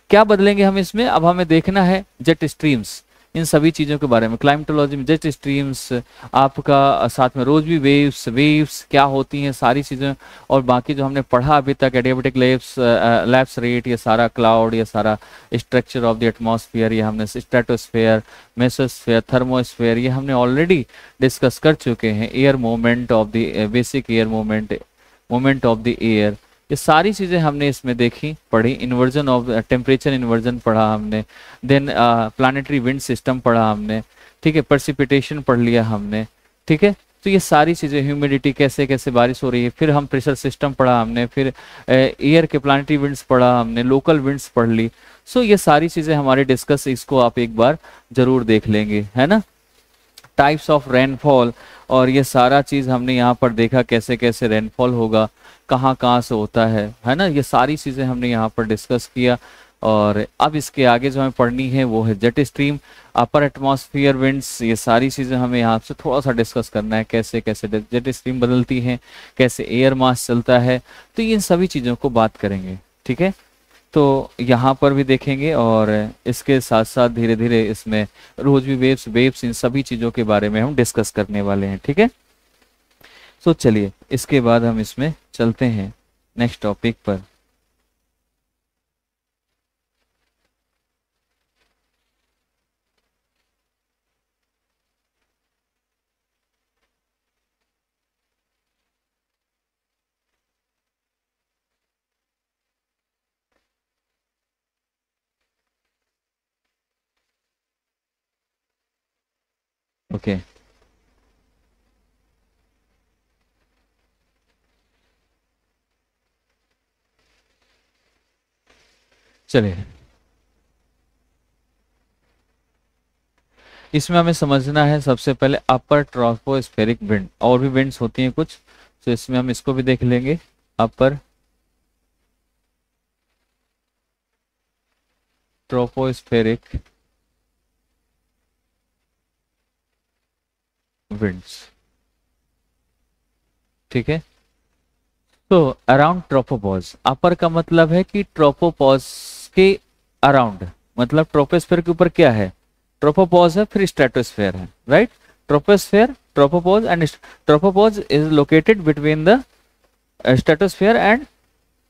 क्या बदलेंगे हम इसमें, अब हमें देखना है जेट स्ट्रीम्स, इन सभी चीज़ों के बारे में, क्लाइमेटोलॉजी में जेट स्ट्रीम्स आपका, साथ में रोज भी वेव्स, वेव्स क्या होती हैं, सारी चीज़ें, और बाकी जो हमने पढ़ा अभी तक एडियाबेटिक लैप्स रेट, ये सारा क्लाउड, ये सारा स्ट्रक्चर ऑफ द एटमॉस्फेयर, ये हमने स्ट्रेटोस्फेयर, मेसोस्फेयर, थर्मोस्फेयर, ये हमने ऑलरेडी डिस्कस कर चुके हैं। Air movement of the basic air movement of the air, ये सारी चीज़ें हमने इसमें देखी, पढ़ी। इन्वर्जन ऑफ टेम्परेचर इन्वर्जन पढ़ा हमने, देन प्लानिटरी विंड सिस्टम पढ़ा हमने, ठीक है, प्रेसिपिटेशन पढ़ लिया हमने, ठीक है। तो ये सारी चीज़ें, ह्यूमिडिटी कैसे कैसे बारिश हो रही है, फिर हम प्रेशर सिस्टम पढ़ा हमने, फिर एयर के प्लानिटरी विंड्स पढ़ा हमने, लोकल विंड्स पढ़ ली। सो ये सारी चीज़ें हमारी डिस्कस, इसको आप एक बार जरूर देख लेंगे, है ना। टाइप्स ऑफ रेनफॉल, और ये सारा चीज़ हमने यहाँ पर देखा कैसे कैसे रेनफॉल होगा, कहाँ कहाँ से होता है ना। ये सारी चीज़ें हमने यहाँ पर डिस्कस किया। और अब इसके आगे जो हमें पढ़नी है वो है jet stream, upper atmosphere winds, ये सारी चीज़ें हमें यहाँ से थोड़ा सा डिस्कस करना है, कैसे कैसे जेट स्ट्रीम बदलती हैं, कैसे एयर मास चलता है, तो इन सभी चीज़ों को बात करेंगे, ठीक है। तो यहाँ पर भी देखेंगे, और इसके साथ साथ धीरे धीरे इसमें रोज भी वेव्स इन सभी चीज़ों के बारे में हम डिस्कस करने वाले हैं, ठीक है। तो चलिए इसके बाद हम इसमें चलते हैं नेक्स्ट टॉपिक पर। ओके चलिए, इसमें हमें समझना है सबसे पहले अपर ट्रोपोस्फेरिक विंड, और भी विंड्स होती हैं कुछ, तो इसमें हम इसको भी देख लेंगे। अपर ट्रोपोस्फेरिक विंड्स, ठीक है। तो अराउंड ट्रोपोपॉज, अपर का मतलब है कि ट्रोपोपॉज के अराउंड, मतलब ट्रोपोस्फेयर के ऊपर क्या है, ट्रोपोपॉज है, फिर स्ट्रेटोस्फेयर है, right. Troposphere, tropopause, and tropopause is located between the stratosphere and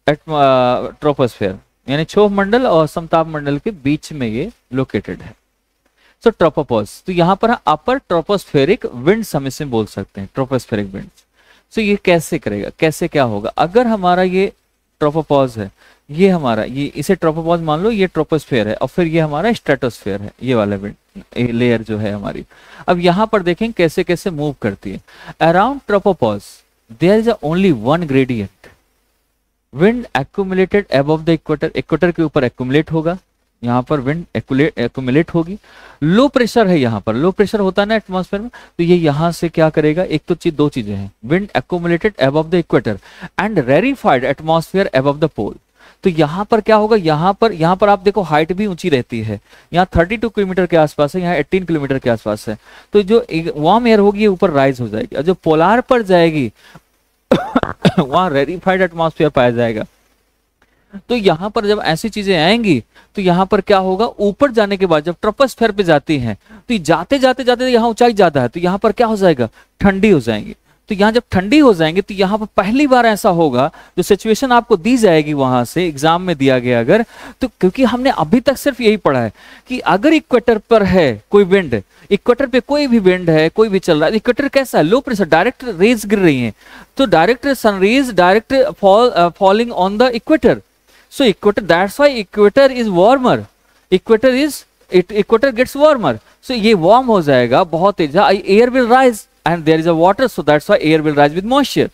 troposphere, यानी क्षोभ मंडल और समताप मंडल के बीच में ये लोकेटेड है। सो ट्रोपोपॉज, तो यहाँ पर अपर ट्रोपोस्फेरिक विंड्स हम इसे बोल सकते हैं, ट्रोपोस्फेरिक विंड्स। सो ये कैसे करेगा, कैसे क्या होगा, अगर हमारा ये ट्रोपोपॉज है, ये हमारा ये इसे ट्रोपोपॉज मान लो, ये ट्रोपोस्फेयर है, और फिर ये हमारा स्ट्रेटोस्फेयर है, ये वाला विंड लेयर जो है हमारी। अब यहाँ पर देखें कैसे कैसे मूव करती है। Around tropopause there is only one gradient, wind accumulated above the equator, equator के ऊपर एक्यूमुलेट होगा, यहाँ पर विंड एक्यूमुलेट होगी। लो प्रेशर है, यहाँ पर लो प्रेशर होता है ना एटमॉस्फेयर में, तो ये यहाँ से क्या करेगा, एक तो चीज, दो चीजें हैं, wind accumulated above the equator and rarefied atmosphere above the pole. तो यहाँ पर क्या होगा, यहाँ पर आप देखो हाइट भी ऊंची रहती है, यहाँ 32 किलोमीटर के आसपास है, यहाँ 18 किलोमीटर के आसपास है। तो जो वार्म एयर होगी ये ऊपर राइज हो जाएगी, और जो पोलार पर जाएगी वहां रेरिफाइड एटमॉस्फेयर पाया जाएगा। तो यहाँ पर जब ऐसी चीजें आएंगी तो यहाँ पर क्या होगा, ऊपर जाने के बाद जब ट्रोपोस्फेयर पे जाती हैं तो जाते जाते जाते यहाँ ऊंचाई ज्यादा है, तो यहाँ पर क्या हो जाएगा, ठंडी हो जाएंगी। तो यहाँ जब ठंडी हो जाएंगे तो यहाँ पर पहली बार ऐसा होगा, जो सिचुएशन आपको दी जाएगी वहां से एग्जाम में दिया गया अगर, तो क्योंकि हमने अभी तक सिर्फ यही पढ़ा है कि अगर इक्वेटर पर है कोई विंड, इक्वेटर पे कोई भी विंड है, कोई भी चल रहा है, इक्वेटर कैसा है, लो प्रेशर, डायरेक्ट रेज गिर रही हैं, तो direct sun rays direct falling on the equator. So equator, that's why equator is warmer. Equator gets warmer. So ये warm हो जाएगा बहुत तेज, air will rise and there is a water, so that's why air will rise with moisture.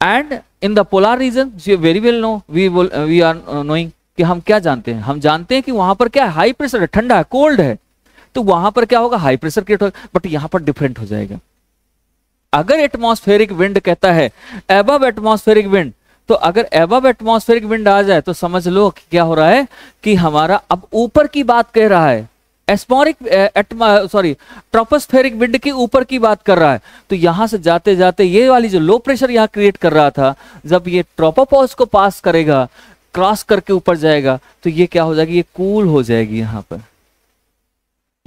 And in the polar region, you very well know, we are knowing कि हम क्या जानते हैं, हम जानते हैं कि वहां पर क्या है, हाई प्रेशर है, ठंडा है, कोल्ड है, तो वहां पर क्या होगा, हाई प्रेशर क्रिएट होगा, बट यहाँ पर डिफरेंट हो जाएगा। अगर एटमॉस्फेरिक विंड कहता है अबव एटमॉस्फेरिक विंड, तो अगर एबव एटमॉस्फेरिक विंड आ जाए तो समझ लो कि क्या हो रहा है, कि हमारा अब ऊपर की बात कह रहा है, ट्रोपोस्फेरिक विंड के ऊपर की बात कर रहा है। तो यहां से जाते जाते ये वाली जो लो प्रेशर यहां क्रिएट कर रहा था, जब ये ट्रोपोपॉज को पास करेगा, क्रॉस करके ऊपर जाएगा, तो ये क्या हो जाएगी, ये कूल हो जाएगी यहाँ पर,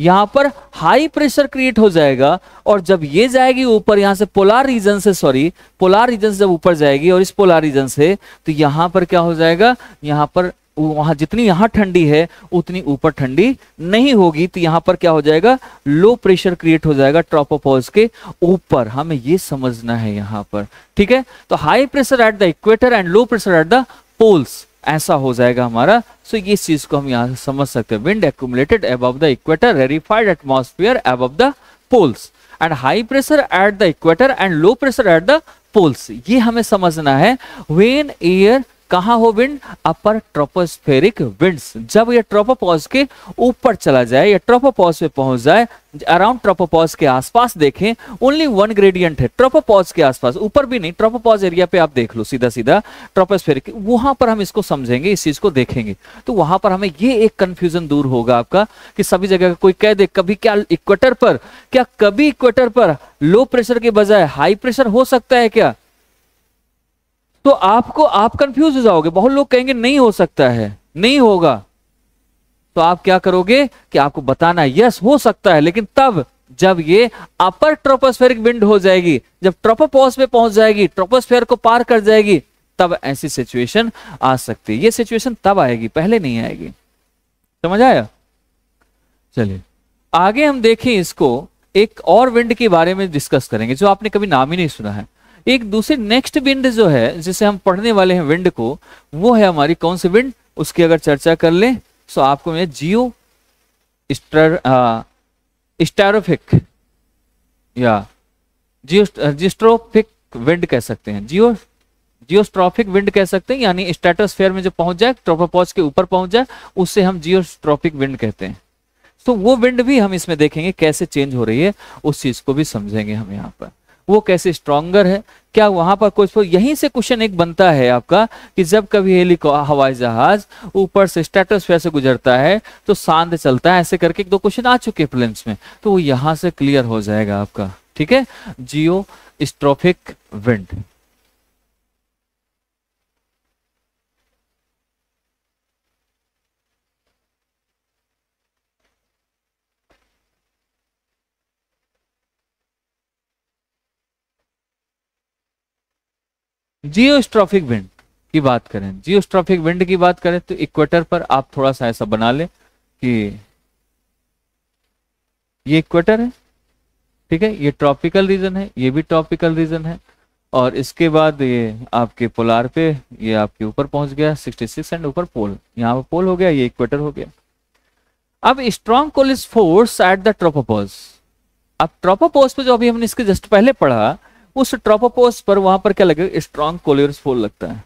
यहां पर हाई प्रेशर क्रिएट हो जाएगा, और जब ये जाएगी ऊपर यहां से पोलार रीजन से, सॉरी पोलार रीजन से जब ऊपर जाएगी और इस पोलार रीजन से, तो यहां पर क्या हो जाएगा, यहां पर वहां जितनी यहां ठंडी है उतनी ऊपर ठंडी नहीं होगी, तो यहां पर क्या हो जाएगा, लो प्रेशर क्रिएट हो जाएगा ट्रोपोपॉज के ऊपर। हमें ये समझना है यहां पर, ठीक है। तो high pressure at the equator and low pressure at the poles, ऐसा हो जाएगा हमारा। सो ये चीज को हम यहां से समझ सकते हैं। Wind accumulated above the equator, rarefied atmosphere above the poles, and high pressure at the equator and low pressure at the poles. ये हमें समझना है। व्हेन एयर, कहां हो विंड, अपर ट्रोपोस्फेरिक विंड्स, जब ये ट्रोपोपॉज के ऊपर चला जाए या ट्रोपोपॉज पे पहुंच जाए, अराउंड ट्रोपोपॉज के आसपास देखें, ओनली वन ग्रेडियंट है ट्रोपोपॉज के आसपास, ऊपर भी नहीं, ट्रोपोपॉज एरिया पे आप देख लो सीधा सीधा ट्रोपोस्फेरिक, वहां पर हम इसको समझेंगे, इस चीज को देखेंगे। तो वहां पर हमें ये एक कंफ्यूजन दूर होगा आपका कि सभी जगह कोई कह दे कभी क्या इक्वेटर पर, क्या कभी इक्वेटर पर लो प्रेशर के बजाय हाई प्रेशर हो सकता है क्या, तो आप कंफ्यूज हो जाओगे। बहुत लोग कहेंगे नहीं हो सकता है, नहीं होगा, तो आप क्या करोगे कि आपको बताना है यस हो सकता है, लेकिन तब जब ये अपर ट्रोपोस्फेरिक विंड हो जाएगी, जब ट्रोपोपॉज पे पहुंच जाएगी, ट्रोपोस्फेयर को पार कर जाएगी, तब ऐसी सिचुएशन आ सकती है। ये सिचुएशन तब आएगी, पहले नहीं आएगी। समझ आया? चलिए आगे हम देखें इसको, एक और विंड के बारे में डिस्कस करेंगे जो आपने कभी नाम ही नहीं सुना है। एक दूसरी नेक्स्ट विंड जो है जिसे हम पढ़ने वाले हैं विंड को, वो है हमारी कौन सी विंड, उसकी अगर चर्चा कर लें तो आपको मैं जियो स्टेरोफिक या जियोस्ट्रोफिक विंड कह सकते हैं, जियोस्ट्रोफिक विंड कह सकते हैं, यानी स्ट्रेटोस्फेयर में जो पहुंच जाए, ट्रोपोपॉज के ऊपर पहुंच जाए, उससे हम जियोस्ट्रोफिक विंड कहते हैं। तो वो विंड भी हम इसमें देखेंगे कैसे चेंज हो रही है, उस चीज को भी समझेंगे हम यहाँ पर, वो कैसे स्ट्रॉन्गर है, क्या वहां पर कुछ। यहीं से क्वेश्चन एक बनता है आपका कि जब कभी हवाई जहाज ऊपर से स्ट्रेटोस्फेयर से गुजरता है तो शांत चलता है, ऐसे करके एक दो क्वेश्चन आ चुके हैं प्रीलिम्स में, तो वो यहां से क्लियर हो जाएगा आपका, ठीक है। जियो स्ट्रोफिक विंड, जियोस्ट्रोफिक विंड की बात करें, जियोस्ट्रोफिक विंड की बात करें तो इक्वेटर पर आप थोड़ा सा ऐसा बना ले कि ये इक्वेटर है, ठीक है, ये ट्रॉपिकल रीजन है, ये भी ट्रॉपिकल रीजन है, और इसके बाद ये आपके पोलार पे, ये आपके ऊपर पहुंच गया 66 एंड ऊपर पोल, यहाँ पर पोल हो गया, ये इक्वेटर हो गया। अब strong Coriolis force at the tropopause, अब ट्रोपोपॉज पे जो अभी हमने इसके जस्ट पहले पढ़ा, उस ट्रोपोपॉज पर वहां पर क्या लगेगा, स्ट्रॉन्ग कोलियस फोर्स लगता है,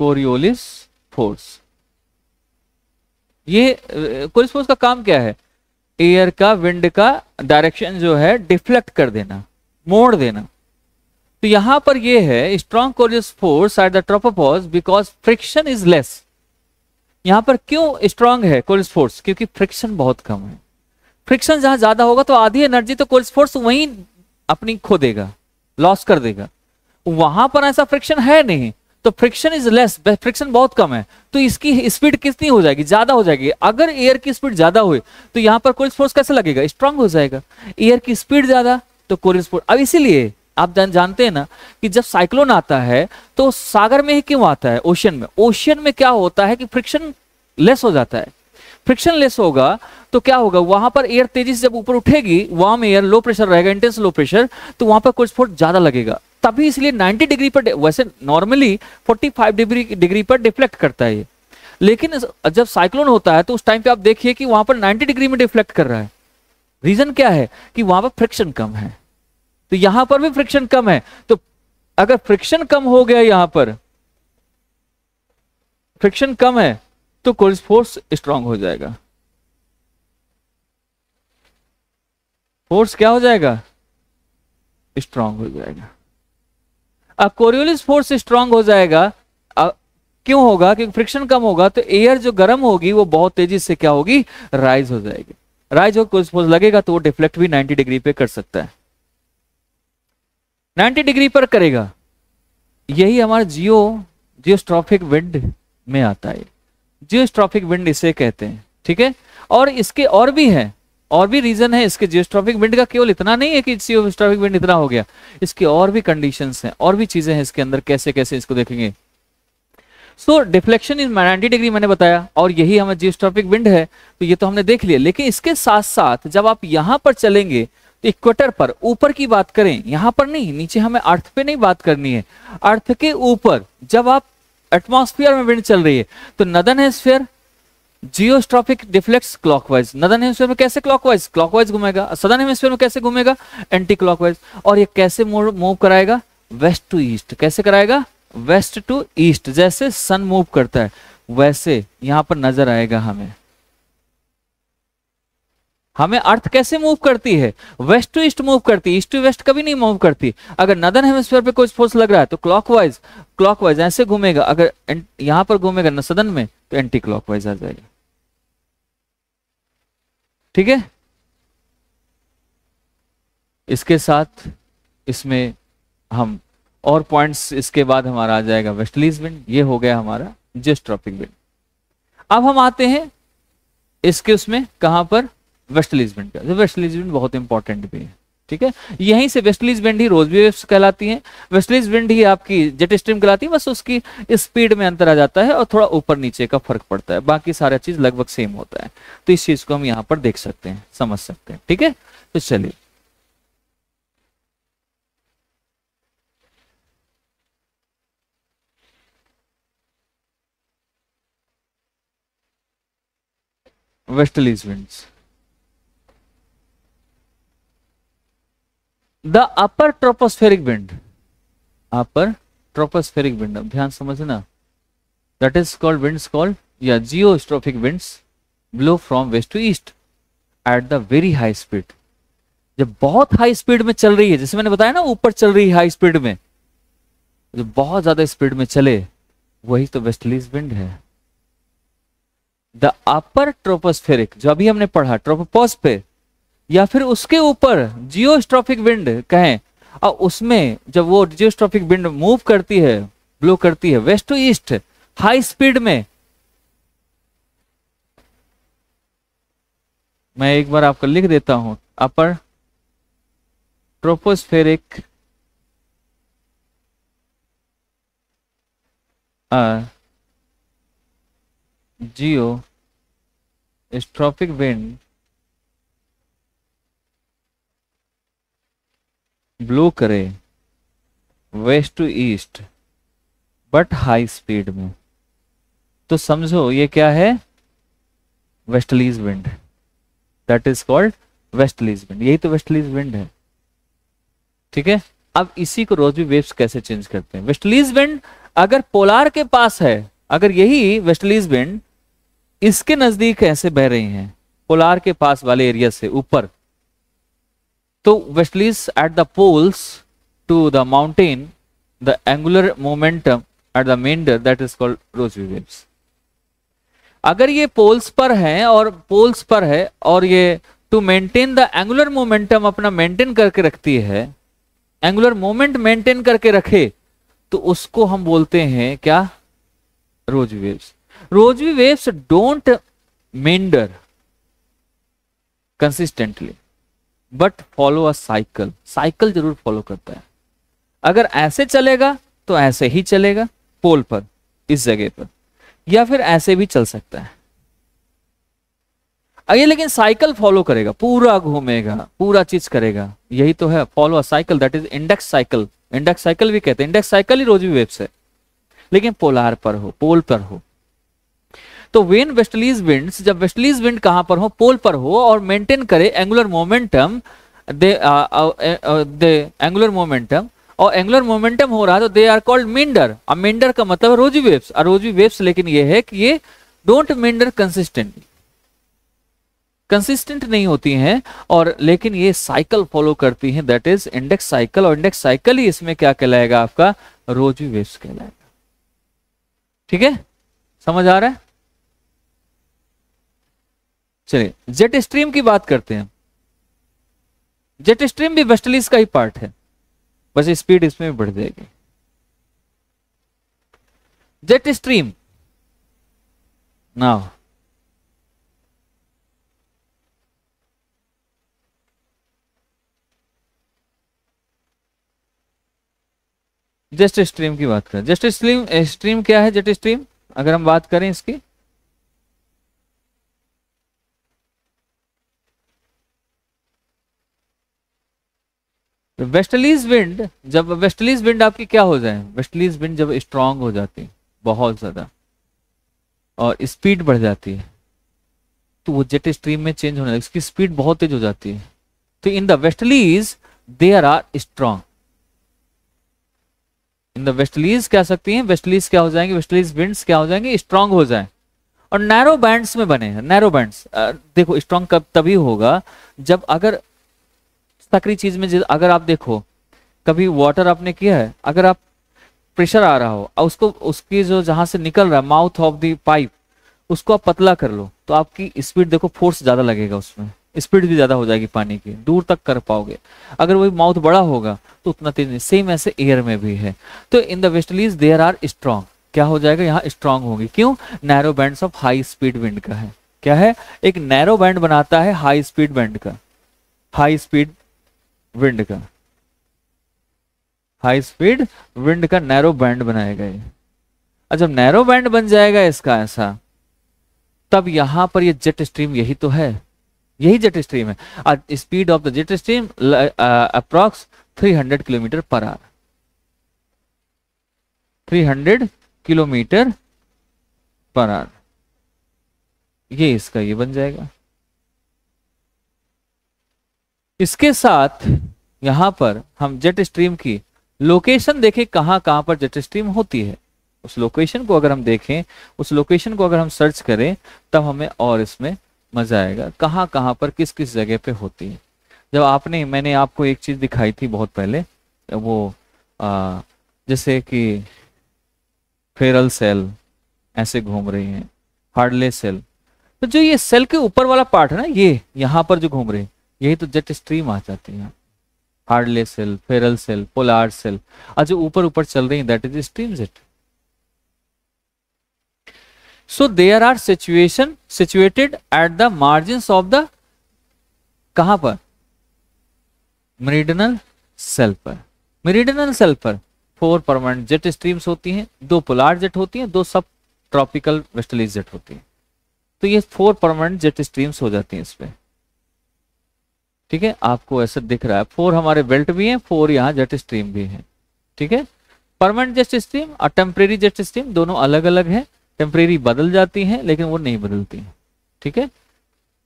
कोरियोलिस फोर्स। ये कोरियोलिस फोर्स का काम क्या है, एयर का, विंड का डायरेक्शन जो है डिफ्लेक्ट कर देना, मोड़ देना। तो यहां पर ये है strong Coriolis force at the tropopause because friction is less. यहां पर क्यों स्ट्रॉन्ग है कोरियोलिस फोर्स, क्योंकि फ्रिक्शन बहुत कम है। फ्रिक्शन जहां ज्यादा होगा तो आधी एनर्जी तो कोरियोलिस फोर्स वहीं अपनी खो देगा, लॉस कर देगा। वहां पर ऐसा फ्रिक्शन है नहीं, तो फ्रिक्शन इज लेस, फ्रिक्शन बहुत कम है, तो इसकी स्पीड कितनी हो जाएगी, ज्यादा हो जाएगी। अगर एयर की स्पीड ज्यादा हुई तो यहां पर कोरियोलिस फोर्स कैसे लगेगा, स्ट्रांग हो जाएगा। एयर की स्पीड ज्यादा तो कोरियोलिस फोर्स। अब इसीलिए आप जानते हैं ना कि जब साइक्लोन आता है तो सागर में ही क्यों आता है, ओशियन में। ओशियन में क्या होता है कि फ्रिक्शन लेस हो जाता है, फ्रिक्शन लेस होगा तो क्या होगा, वहां पर एयर तेजी से जब ऊपर उठेगी, वार्म एयर, लो प्रेशर रहेगा, इंटेंस लो प्रेशर, तो वहां पर कोरियोलिस फोर्स ज्यादा लगेगा। तभी इसलिए 90 डिग्री पर, वैसे नॉर्मली 45 डिग्री पर डिफ्लेक्ट करता है ये, लेकिन जब साइक्लोन होता है तो उस टाइम पे आप देखिए कि वहां पर 90 डिग्री में डिफ्लेक्ट कर रहा है। रीजन क्या है कि वहां पर फ्रिक्शन कम है, तो यहां पर भी फ्रिक्शन कम है। तो अगर फ्रिक्शन कम हो गया, यहां पर फ्रिक्शन कम है तो कोरियोलिस फोर्स स्ट्रांग हो जाएगा। फोर्स क्या हो जाएगा, स्ट्रांग हो जाएगा। अब कोरियोलिस फोर्स स्ट्रांग हो जाएगा, क्यों होगा, क्योंकि फ्रिक्शन कम होगा तो एयर जो गर्म होगी वो बहुत तेजी से क्या होगी, राइज हो जाएगी। राइज हो कोरियोलिस फोर्स लगेगा तो वो डिफ्लेक्ट भी 90 डिग्री पे कर सकता है, 90 डिग्री पर करेगा। यही हमारा जियोस्ट्रोफिक विंड में आता है। जियोस्ट्रोफिक विंड इसे कहते हैं, ठीक है, और इसके और भी है, और भी रीजन है इसके जियोस्ट्रॉफिक विंड का, केवल इतना नहीं है कि जियोस्ट्रॉफिक विंड इतना हो गया, इसके और भी कंडीशंस हैं, और भी चीजें हैं इसके अंदर, कैसे कैसे इसको देखेंगे। सो डिफ्लेक्शन इज 90 डिग्री मैंने बताया, और यही हमारा जियोस्ट्रॉफिक विंड है, तो ये तो हमने देख लिया। लेकिन इसके साथ साथ जब आप यहां पर चलेंगे तो इक्वेटर पर, ऊपर की बात करें, यहां पर नहीं, नीचे हमें अर्थ पे नहीं बात करनी है, अर्थ के ऊपर जब आप एटमॉस्फेयर में विंड चल रही है तो northern hemisphere geostrophic deflects clockwise, northern hemisphere में कैसे क्लॉकवाइज, क्लॉकवाइज घूमेगा, सदर्न हेमिस्फीयर में कैसे घूमेगा, एंटी क्लॉकवाइज, और ये कैसे मूव कराएगा, वेस्ट टू ईस्ट, कैसे कराएगा, वेस्ट टू ईस्ट, जैसे सन मूव करता है वैसे यहां पर नजर आएगा हमें। हमें अर्थ कैसे मूव करती है, वेस्ट टू ईस्ट मूव करती है, ईस्ट टू वेस्ट कभी नहीं मूव करती। अगर नदर्न हेमिस्फीयर पे कोई फोर्स लग रहा है तो क्लॉकवाइज, क्लॉकवाइज ऐसे घूमेगा, अगर यहां पर घूमेगा न सदर्न में तो एंटी क्लॉकवाइज आ जाएगा। ठीक है, इसके साथ इसमें हम और पॉइंट्स, इसके बाद हमारा आ जाएगा वेस्टलीज विंड, ये हो गया हमारा जियोस्ट्रॉपिक विंड। अब हम आते हैं इसके उसमें कहां पर, वेस्टलीज विंड का। तो वेस्टलीज विंड बहुत इंपॉर्टेंट भी है, ठीक है, यहीं से वेस्टलीज विंड ही रोजबी वेव्स कहलाती हैं, वेस्टलीज विंड ही आपकी जेट स्ट्रीम कहलाती है, बस उसकी स्पीड में अंतर आ जाता है और थोड़ा ऊपर नीचे का फर्क पड़ता है, बाकी सारा चीज लगभग सेम होता है। तो इस चीज को हम यहां पर देख सकते हैं, समझ सकते हैं, ठीक है। तो चलिए westerlies winds, the upper tropospheric wind, upper tropospheric wind, ध्यान समझना, that is called winds called या geostrophic winds blow from west to east at the very high speed. जब बहुत हाई स्पीड में चल रही है, जैसे मैंने बताया ना ऊपर चल रही है हाई स्पीड में, जो बहुत ज्यादा स्पीड में चले वही तो वेस्टलीज विंड है। द अपर ट्रोपोस्फेरिक, जो अभी हमने पढ़ा ट्रोपोपॉज पे या फिर उसके ऊपर जियोस्ट्रॉपिक विंड कहें, और उसमें जब वो जियोस्ट्रॉपिक विंड मूव करती है, ब्लो करती है west to east high speed में, मैं एक बार आपको लिख देता हूं, upper tropospheric geostrophic wind blow करे west to east but high speed में, तो समझो ये क्या है, westerlies wind, that is called westerlies wind, यही तो वेस्टलीज विंड है, ठीक है। अब इसी को रोजबी वेव्स कैसे चेंज करते हैं, वेस्टलीज विंड अगर पोलार के पास है, अगर यही वेस्टलीज विंड इसके नजदीक ऐसे बह रही हैं, पोलार के पास वाले एरिया से ऊपर, तो westerlies at the poles to the mountain the angular momentum at the meander, that is called Rossby waves. अगर ये पोल्स पर है और पोल्स पर है और ये to maintain the angular momentum अपना मेंटेन करके रखती है, एंगुलर मोमेंट मेंटेन करके रखे, तो उसको हम बोलते हैं क्या, Rossby waves. Rossby waves don't meander consistently but follow a cycle, cycle जरूर फॉलो करता है। अगर ऐसे चलेगा तो ऐसे ही चलेगा पोल पर, इस जगह पर, या फिर ऐसे भी चल सकता है। ये लेकिन साइकिल फॉलो करेगा, पूरा घूमेगा, पूरा चीज करेगा, यही तो है follow a cycle, that is index cycle. Index cycle भी कहते हैं, इंडेक्स साइकिल ही रोजबी वेव्स है, लेकिन पोलार पर हो, पोल पर हो। तो वेन वेस्टलीज विंड्स, जब वेस्टलीज विंड कहां पर हो, पोल पर हो और मेंटेन करे एंगुलर मोमेंटम, दे एंगुलर मोमेंटम, और एंगुलर मोमेंटम हो रहा है तो दे आर कॉल्ड मेंडर। अब मेंडर का मतलब है रोजबी वेव्स, और रोजबी वेव्स लेकिन ये है कि ये डोंट मेंडर कंसिस्टेंटली, कंसिस्टेंट नहीं होती हैं, और लेकिन ये साइकिल फॉलो करती हैं, दैट इज इंडेक्स साइकिल, और इंडेक्स साइकिल ही इसमें क्या कहलाएगा, आपका रोजबी वेव्स कहलाएगा। ठीक है, समझ आ रहा है। चलिए जेट स्ट्रीम की बात करते हैं। जेट स्ट्रीम भी वेस्टलीज का ही पार्ट है, बस स्पीड इसमें भी बढ़ जाएगी। Jet stream now jet stream की बात करें, जेट स्ट्रीम, स्ट्रीम क्या है जेट स्ट्रीम अगर हम बात करें इसकी, वेस्टलीज विंड, जब वेस्टलीज विंड आपकी क्या हो जाए, वेस्टलीज विंड जब स्ट्रांग हो जाती है बहुत ज्यादा और स्पीड बढ़ जाती है, तो वो जेट स्ट्रीम में चेंज होने लगती है, इसकी स्पीड बहुत तेज हो जाती है। तो in the westerlies there are strong, in the westerlies क्या सकती हैं, वेस्टलीज क्या हो जाएंगे, वेस्टलीज विंड्स क्या हो जाएंगे, स्ट्रांग हो जाए और नैरो बैंड्स में बने, नैरो बैंड्स। देखो स्ट्रांग कब तभी होगा जब अगर सक्रिय चीज में अगर आप देखो कभी वाटर आपने किया है, अगर आप प्रेशर आ रहा हो और उसको उसकी जो जहां से निकल रहा है माउथ ऑफ द पाइप उसको आप पतला कर लो तो आपकी स्पीड देखो, फोर्स ज्यादा लगेगा उसमें, स्पीड भी ज्यादा हो जाएगी पानी की, दूर तक कर पाओगे। अगर वही माउथ बड़ा होगा तो उतना तेज नहीं, सेम ऐसे एयर में भी है। तो in the westerlies there are strong, क्या हो जाएगा यहाँ स्ट्रांग होगी, क्यों, narrow bands of high speed wind का है, क्या है, एक नैरो बैंड बनाता है हाई स्पीड बैंड का, हाई स्पीड विंड का, हाई स्पीड विंड का नैरो बैंड बनाएगा ये। और जब नैरो बैंड बन जाएगा इसका ऐसा, तब यहां पर ये जेट स्ट्रीम यही तो है, यही जेट स्ट्रीम है। Speed of the jet stream approx 300 kilometre per hour, 300 kilometre per hour, ये इसका ये बन जाएगा। इसके साथ यहां पर हम जेट स्ट्रीम की लोकेशन देखें, कहां कहां पर जेट स्ट्रीम होती है, उस लोकेशन को अगर हम देखें, उस लोकेशन को अगर हम सर्च करें तब हमें और इसमें मजा आएगा, कहां कहां पर किस किस जगह पे होती है। जब आपने, मैंने आपको एक चीज दिखाई थी बहुत पहले, वो जैसे कि फेरल सेल ऐसे घूम रही हैं, हार्डले सेल, तो जो ये सेल के ऊपर वाला पार्ट है ना, ये यहां पर जो घूम रही है, यही तो जेट स्ट्रीम आ जाती है। Hadley cell, Ferrel cell, polar cell, और जो ऊपर ऊपर चल रही है that is stream jet. So there are situation situated at the margins of the, कहां पर, मेरिडियनल सेल पर, मेरिडियनल सेल पर 4 परमानेंट जेट स्ट्रीम्स होती हैं, 2 पोलार जेट होती हैं, 2 सब ट्रॉपिकल वेस्टर्लीज जेट होती हैं। तो ये 4 परमानेंट जेट स्ट्रीम्स हो जाती हैं इसमें, ठीक है, आपको ऐसा दिख रहा है 4 हमारे बेल्ट भी हैं, 4 यहाँ जेट स्ट्रीम भी हैं, ठीक है। परमानेंट जेट स्ट्रीम और टेम्परेरी जेट स्ट्रीम दोनों अलग अलग हैं, टेम्परेरी बदल जाती हैं लेकिन वो नहीं बदलती हैं, ठीक है।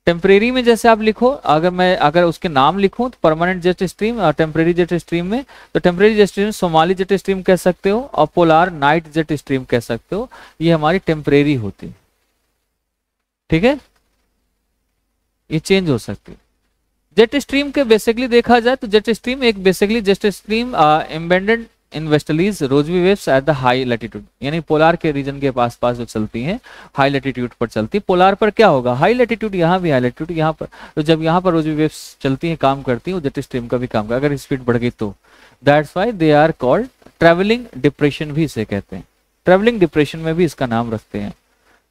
टेम्परेरी में जैसे आप लिखो, अगर उसके नाम लिखूं तो परमानेंट जेट स्ट्रीम और टेम्परेरी जेट स्ट्रीम में, तो temporary jet stream Somali jet stream कह सकते हो और पोलार नाइट जेट स्ट्रीम कह सकते हो, ये हमारी टेम्परेरी होती है, ठीक है, ये चेंज हो सकती है। जेट स्ट्रीम के बेसिकली देखा जाए तो जेट स्ट्रीम एक basically jet stream embedded in westerlies Rossby waves at the high latitude, यानी पोलार के रीजन के पास पास जो चलती हैं हाई लैटिट्यूड पर चलती है। पोलार पर क्या होगा, हाई लैटिट्यूड, यहाँ भी हाई लैटिट्यूड यहाँ पर, तो जब यहाँ पर रोजवी वेव्स चलती हैं काम करती हैं, वो जेट स्ट्रीम का भी काम करती है, अगर स्पीड बढ़ गई तो that's why they are called travelling depression भी इसे कहते हैं, ट्रेवलिंग डिप्रेशन में भी इसका नाम रखते हैं,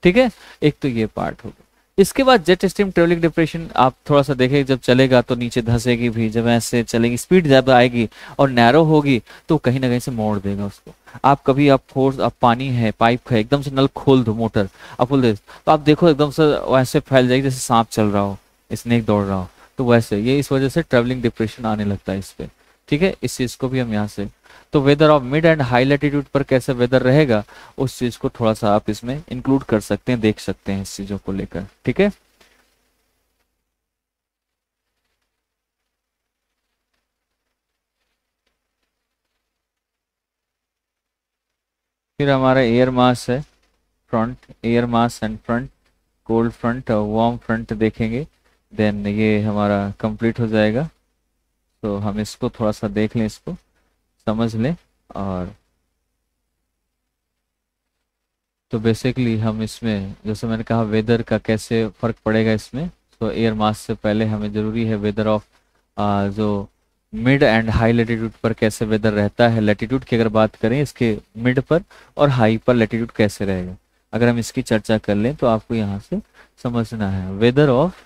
ठीक है। एक तो ये पार्ट होगा। इसके बाद जेट स्ट्रीम ट्रेवलिंग डिप्रेशन आप थोड़ा सा देखें, जब चलेगा तो नीचे धंसेगी भी, जब ऐसे चलेगी स्पीड जब आएगी और नैरो होगी तो कहीं ना कहीं से मोड़ देगा उसको। आप कभी आप फोर्स, आप पानी है, पाइप है, एकदम से नल खोल दो, मोटर आप खोल दे तो आप देखो एकदम से वैसे फैल जाएगी जैसे सांप चल रहा हो, स्नेक दौड़ रहा हो, तो वैसे ये इस वजह से ट्रेवलिंग डिप्रेशन आने लगता है इस पे, ठीक है। इस चीज को भी हम यहाँ से, तो weather of mid and high latitude पर कैसे वेदर रहेगा उस चीज को थोड़ा सा आप इसमें इंक्लूड कर सकते हैं, देख सकते हैं इस चीजों को लेकर, ठीक है। फिर हमारा एयर मास है, front air mass and front, cold front और वार्म फ्रंट देखेंगे, देन ये हमारा कंप्लीट हो जाएगा। तो हम इसको थोड़ा सा देख लें, इसको समझ लें, और तो बेसिकली हम इसमें जैसे मैंने कहा वेदर का कैसे फर्क पड़ेगा इसमें, तो एयर मास से पहले हमें जरूरी है वेदर ऑफ जो मिड एंड हाई लैटिट्यूड पर कैसे वेदर रहता है, लैटिट्यूड की अगर बात करें इसके मिड पर और हाई पर लैटिट्यूड कैसे रहेगा, अगर हम इसकी चर्चा कर लें तो आपको यहाँ से समझना है weather of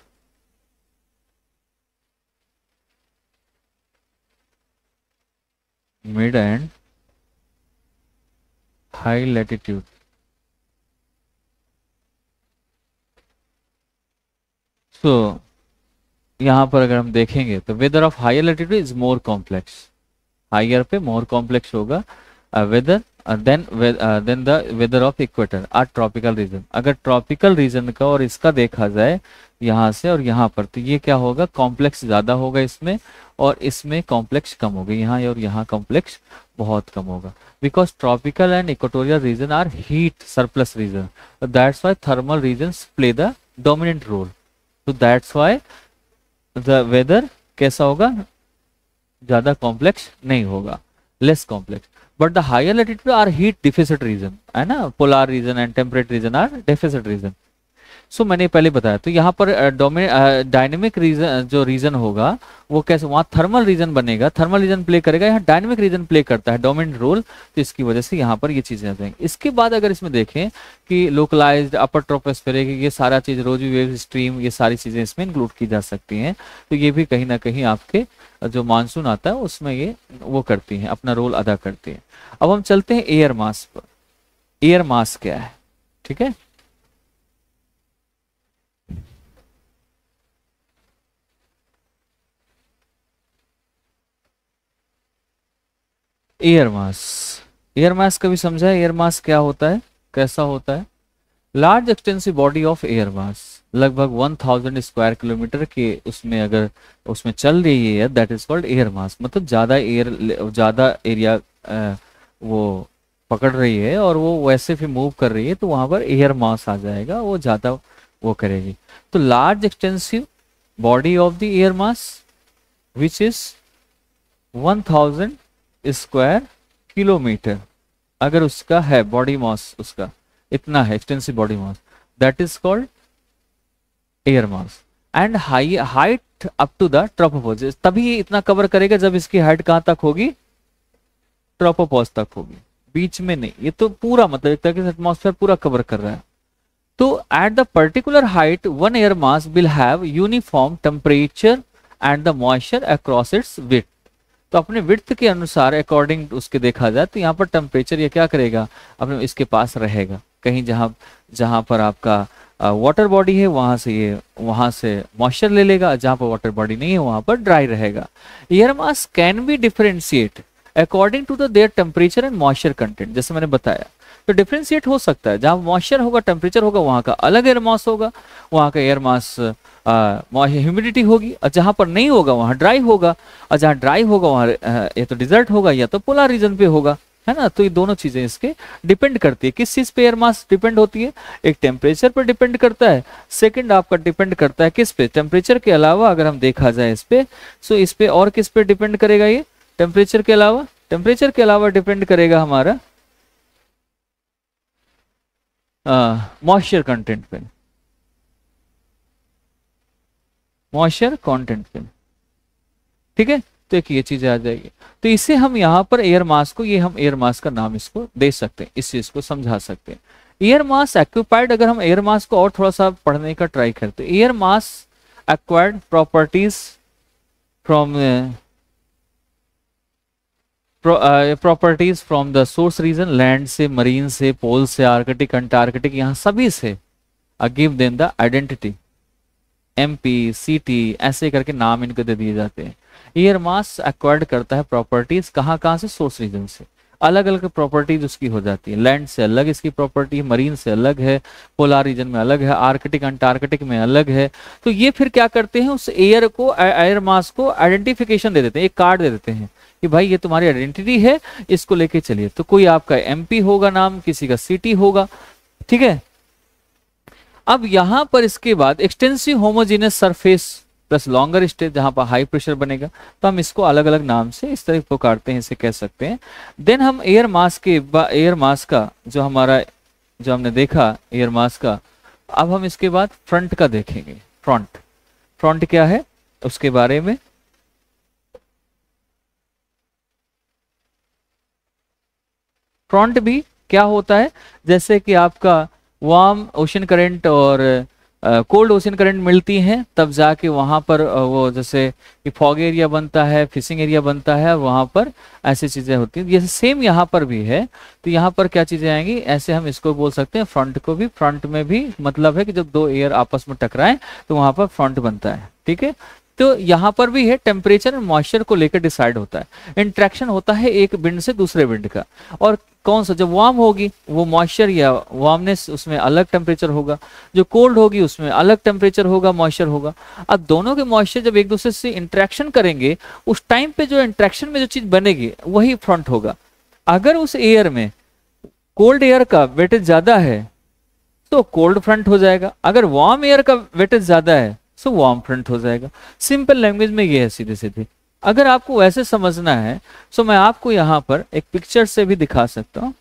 mid and high latitude, so यहाँ पर अगर हम देखेंगे तो weather of higher latitude is more complex, higher पे मोर कॉम्प्लेक्स होगा weather than the weather of equator or tropical region. अगर ट्रॉपिकल रीजन का और इसका देखा जाए यहाँ से और यहाँ पर, तो ये क्या होगा, कॉम्प्लेक्स ज्यादा होगा इसमें और इसमें कॉम्प्लेक्स कम होगा, यहाँ और यहाँ कॉम्प्लेक्स बहुत कम होगा। Because tropical and equatorial region are heat surplus region, that's why thermal regions play the dominant role. तो दैट्स वाई द वेदर कैसा होगा, ज्यादा कॉम्प्लेक्स नहीं होगा, less complex. But the higher latitude are heat deficit region, है ना, polar region and temperate region are deficit region. So मैंने पहले बताया, तो यहाँ पर डायनेमिक रीजन जो रीजन होगा वो कैसे, वहाँ थर्मल रीजन बनेगा, थर्मल रीजन प्ले करेगा, यहाँ डायनेमिक रीजन प्ले करता है डोमिनेंट रोल, तो इसकी वजह से यहाँ पर ये चीजें आ जाएंगी। इसके बाद अगर इसमें देखें कि लोकलाइज्ड अपर ट्रोपोस्फेरिक, ये सारा चीज रोजी वेव स्ट्रीम, ये सारी चीजें इसमें इंक्लूड की जा सकती हैं, तो ये भी कहीं ना कहीं आपके जो मानसून आता है उसमें ये वो करती हैं, अपना रोल अदा करती हैं। अब हम चलते हैं एयर मास पर। एयर मास क्या है, ठीक है, एयर मास। एयर मास कभी समझा है एयर मास क्या होता है, कैसा होता है? Large extensive body of air mass, लगभग 1000 स्क्वायर किलोमीटर के उसमें अगर उसमें चल रही है, दैट इज कॉल्ड एयर मास। मतलब ज्यादा ज्यादा एरिया वो पकड़ रही है और वो वैसे फिर मूव कर रही है, तो वहां पर एयर मास आ जाएगा, वो ज्यादा वो करेगी। तो large extensive body of the air mass which is 1000 square kilometre, अगर उसका है बॉडी मास, उसका इतना है extensive body mass, that is called air mass. And height up to the tropopause, तभी ये इतना कवर करेगा जब इसकी हाइट कहां तक होगी, ट्रोपोपॉज तक होगी, बीच में नहीं। ये तो पूरा मतलब एक तरह से एटमॉस्फेयर पूरा कवर कर रहा है। तो at the particular height one air mass will have uniform temperature and the moisture across its width. तो अपने विड्थ के अनुसार अकॉर्डिंग उसके देखा जाए तो यहाँ पर टेम्परेचर ये क्या करेगा, अपने इसके पास रहेगा, कहीं जहाँ जहाँ पर आपका वाटर बॉडी है वहां से मॉइस्चर ले लेगा, जहाँ पर वाटर बॉडी नहीं है वहां पर ड्राई रहेगा। Air mass can be differentiate according to the their temperature and moisture content, जैसे मैंने बताया। तो डिफरेंशिएट हो सकता है, जहाँ मॉइस्चर होगा, टेम्परेचर होगा, वहां का अलग एयर मास होगा, वहां का एयर मास ह्यूमिडिटी होगी, और जहां पर नहीं होगा वहां ड्राई होगा, और जहां ड्राई होगा वहां या तो डिजर्ट होगा या तो पोलर रीजन पे होगा, है ना। तो ये दोनों चीजें इसके डिपेंड करती है। किस चीज पे एयर मास डिपेंड होती है, एक टेम्परेचर पर डिपेंड करता है, सेकंड आपका डिपेंड करता है किस पे, टेम्परेचर के अलावा अगर हम देखा जाए इस पे, सो इस पे और किस पे डिपेंड करेगा, ये टेम्परेचर के अलावा, टेम्परेचर के अलावा डिपेंड करेगा हमारा मॉइस्चर कंटेंट पे, मॉइस्चर कंटेंट पे, ठीक है। तो एक ये चीजें आ जाएगी। तो इसे हम यहाँ पर एयर मास को, ये हम एयर मास का नाम इसको दे सकते हैं, इस चीज को समझा सकते हैं। एयर मास एक्यूपाइड, अगर हम एयर मास को और थोड़ा सा पढ़ने का ट्राई करते हैं, air mass acquired properties from properties from the source region, land से, मरीन से, पोल से, आर्कटिक, अंटार्कटिक, यहाँ सभी से give them the identity, MP, CT ऐसे करके नाम इनको दे दिए जाते हैं। एयर मास एक्वायर्ड करता है प्रॉपर्टीज कहाँ कहाँ से, सोर्स रीजन से, अलग अलग प्रॉपर्टीज उसकी हो जाती है। लैंड से अलग इसकी प्रॉपर्टी है, मरीन से अलग है, पोलर रीजन में अलग है, आर्कटिक अंटार्कटिक में अलग है। तो ये फिर क्या करते हैं, उस एयर को, एयर मास को आइडेंटिफिकेशन दे देते हैं, एक कार्ड दे देते हैं कि भाई ये तुम्हारी आइडेंटिटी है, इसको लेके चलिए। तो कोई आपका MP होगा नाम, किसी का CT होगा, ठीक है। अब यहां पर इसके बाद extensive homogeneous surface plus longer stay, जहां पर हाई प्रेशर बनेगा, तो हम इसको अलग अलग नाम से इस तरह पुकारते हैं, इसे कह सकते हैं। देन हम एयर मास के, एयर मास का जो हमारा, जो हमने देखा एयर मास का, अब हम इसके बाद फ्रंट का देखेंगे। फ्रंट, फ्रंट क्या है उसके बारे में, फ्रंट भी क्या होता है, जैसे कि आपका वार्म ओशन करंट और कोल्ड ओशन करंट मिलती हैं, तब जाके वहाँ पर वो जैसे कि फॉग एरिया बनता है, फिशिंग एरिया बनता है, और वहाँ पर ऐसी चीज़ें होती हैं। ये सेम यहाँ पर भी है। तो यहाँ पर क्या चीज़ें आएंगी, ऐसे हम इसको बोल सकते हैं, फ्रंट को भी, फ्रंट में भी मतलब है कि जब दो एयर आपस में टकराएं तो वहाँ पर फ्रंट बनता है। ठीक है, तो यहाँ पर भी है टेम्परेचर और मॉइस्चर को लेकर डिसाइड होता है। इंट्रैक्शन होता है एक विंड से दूसरे विंड का, और कौन सा, जब वार्म होगी वो मॉइस्चर या वार्मनेस उसमें अलग टेम्परेचर होगा, जो कोल्ड होगी उसमें अलग टेम्परेचर होगा, मॉइस्चर होगा। अब दोनों के मॉइस्चर जब एक दूसरे से इंट्रैक्शन करेंगे, उस टाइम पे जो इंट्रैक्शन में जो चीज बनेगी वही फ्रंट होगा। अगर उस एयर में कोल्ड एयर का वेटेज ज्यादा है तो कोल्ड फ्रंट हो जाएगा, अगर वार्म एयर का वेटेज ज्यादा है तो वार्म फ्रंट हो जाएगा। सिंपल लैंग्वेज में ये है सीधे सीधे। अगर आपको वैसे समझना है तो मैं आपको यहां पर एक पिक्चर से भी दिखा सकता हूं।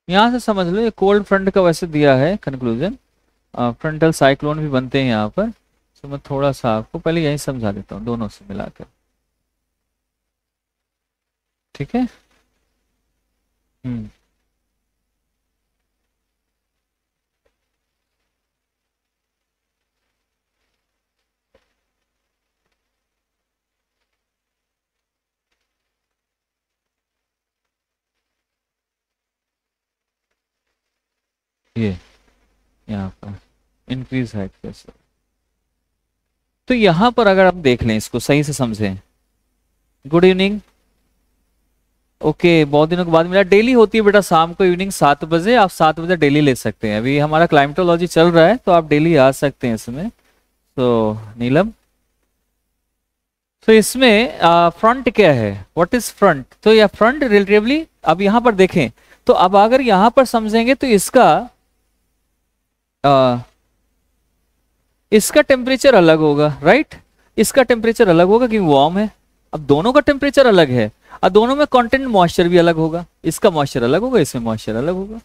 यहां से समझ लो, ये कोल्ड फ्रंट का वैसे दिया है कंक्लूजन। फ्रंटल साइक्लोन भी बनते हैं यहाँ पर। तो मैं थोड़ा सा आपको पहले यही समझा देता हूँ दोनों से मिलाकर। ठीक है। हम्म। ये यहाँ पर इंक्रीज हाइट कैसे, तो यहाँ पर अगर आप देख लें, इसको सही से समझें। Good evening. ओके, बहुत दिनों के बाद मिला। डेली होती है बेटा शाम को, इवनिंग 7 बजे। आप 7 बजे डेली ले सकते हैं। अभी हमारा क्लाइमेटोलॉजी चल रहा है तो आप डेली आ सकते हैं इसमें। तो नीलम, तो इसमें फ्रंट क्या है, व्हाट इज फ्रंट? तो यह फ्रंट रिलेटिवली, अब यहां पर देखें तो अब अगर यहां पर समझेंगे तो इसका टेम्परेचर अलग होगा, राइट? इसका टेम्परेचर अलग होगा क्योंकि वार्म है। अब दोनों का टेम्परेचर अलग है और दोनों में कंटेंट मॉइस्चर भी अलग होगा। इसका मॉइस्चर अलग होगा, इसमें मॉइस्चर अलग होगा।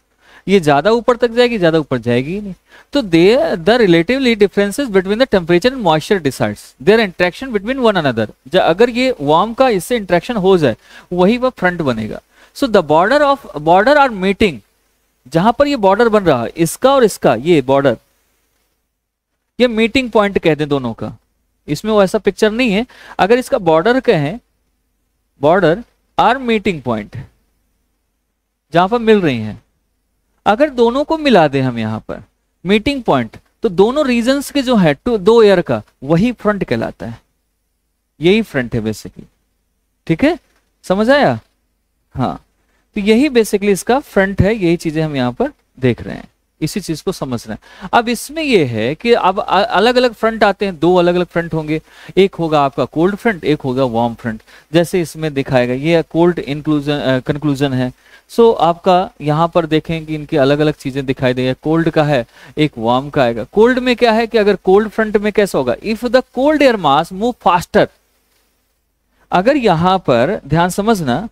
ये ज्यादा ऊपर तक जाएगी, ज्यादा ऊपर जाएगी ही नहीं। तो they the relatively differences between the temperature and moisture decides their interaction between one another. अगर ये वार्म का इससे इंटरेक्शन हो जाए, वही वह फ्रंट बनेगा। So the border are meeting, जहां पर ये बॉर्डर बन रहा है, इसका और इसका, ये बॉर्डर, ये मीटिंग पॉइंट कहते हैं दोनों का। इसमें वो ऐसा पिक्चर नहीं है। अगर इसका बॉर्डर कहें, बॉर्डर आर मीटिंग पॉइंट, जहां पर मिल रही हैं। अगर दोनों को मिला दे हम यहां पर मीटिंग पॉइंट, तो दोनों रीजन्स के जो है दो एयर का, वही फ्रंट कहलाता है। यही फ्रंट है बेसिकली। ठीक है, समझ आया? हाँ, तो यही बेसिकली इसका फ्रंट है। यही चीजें हम यहां पर देख रहे हैं, इसी चीज को समझ रहे हैं। अब इसमें यह है कि अब अलग अलग फ्रंट आते हैं, दो अलग अलग फ्रंट होंगे। एक होगा आपका कोल्ड फ्रंट, एक होगा वार्म फ्रंट। जैसे इसमें दिखाएगा, ये कोल्ड इंक्लूजन कंक्लूजन है। सो आपका यहाँ पर देखें कि इनकी अलग अलग चीजें दिखाई देगी। कोल्ड का है, एक वार्म का आएगा। कोल्ड में क्या है कि अगर कोल्ड फ्रंट में कैसा होगा, if the cold air mass move faster. अगर यहां पर ध्यान समझना,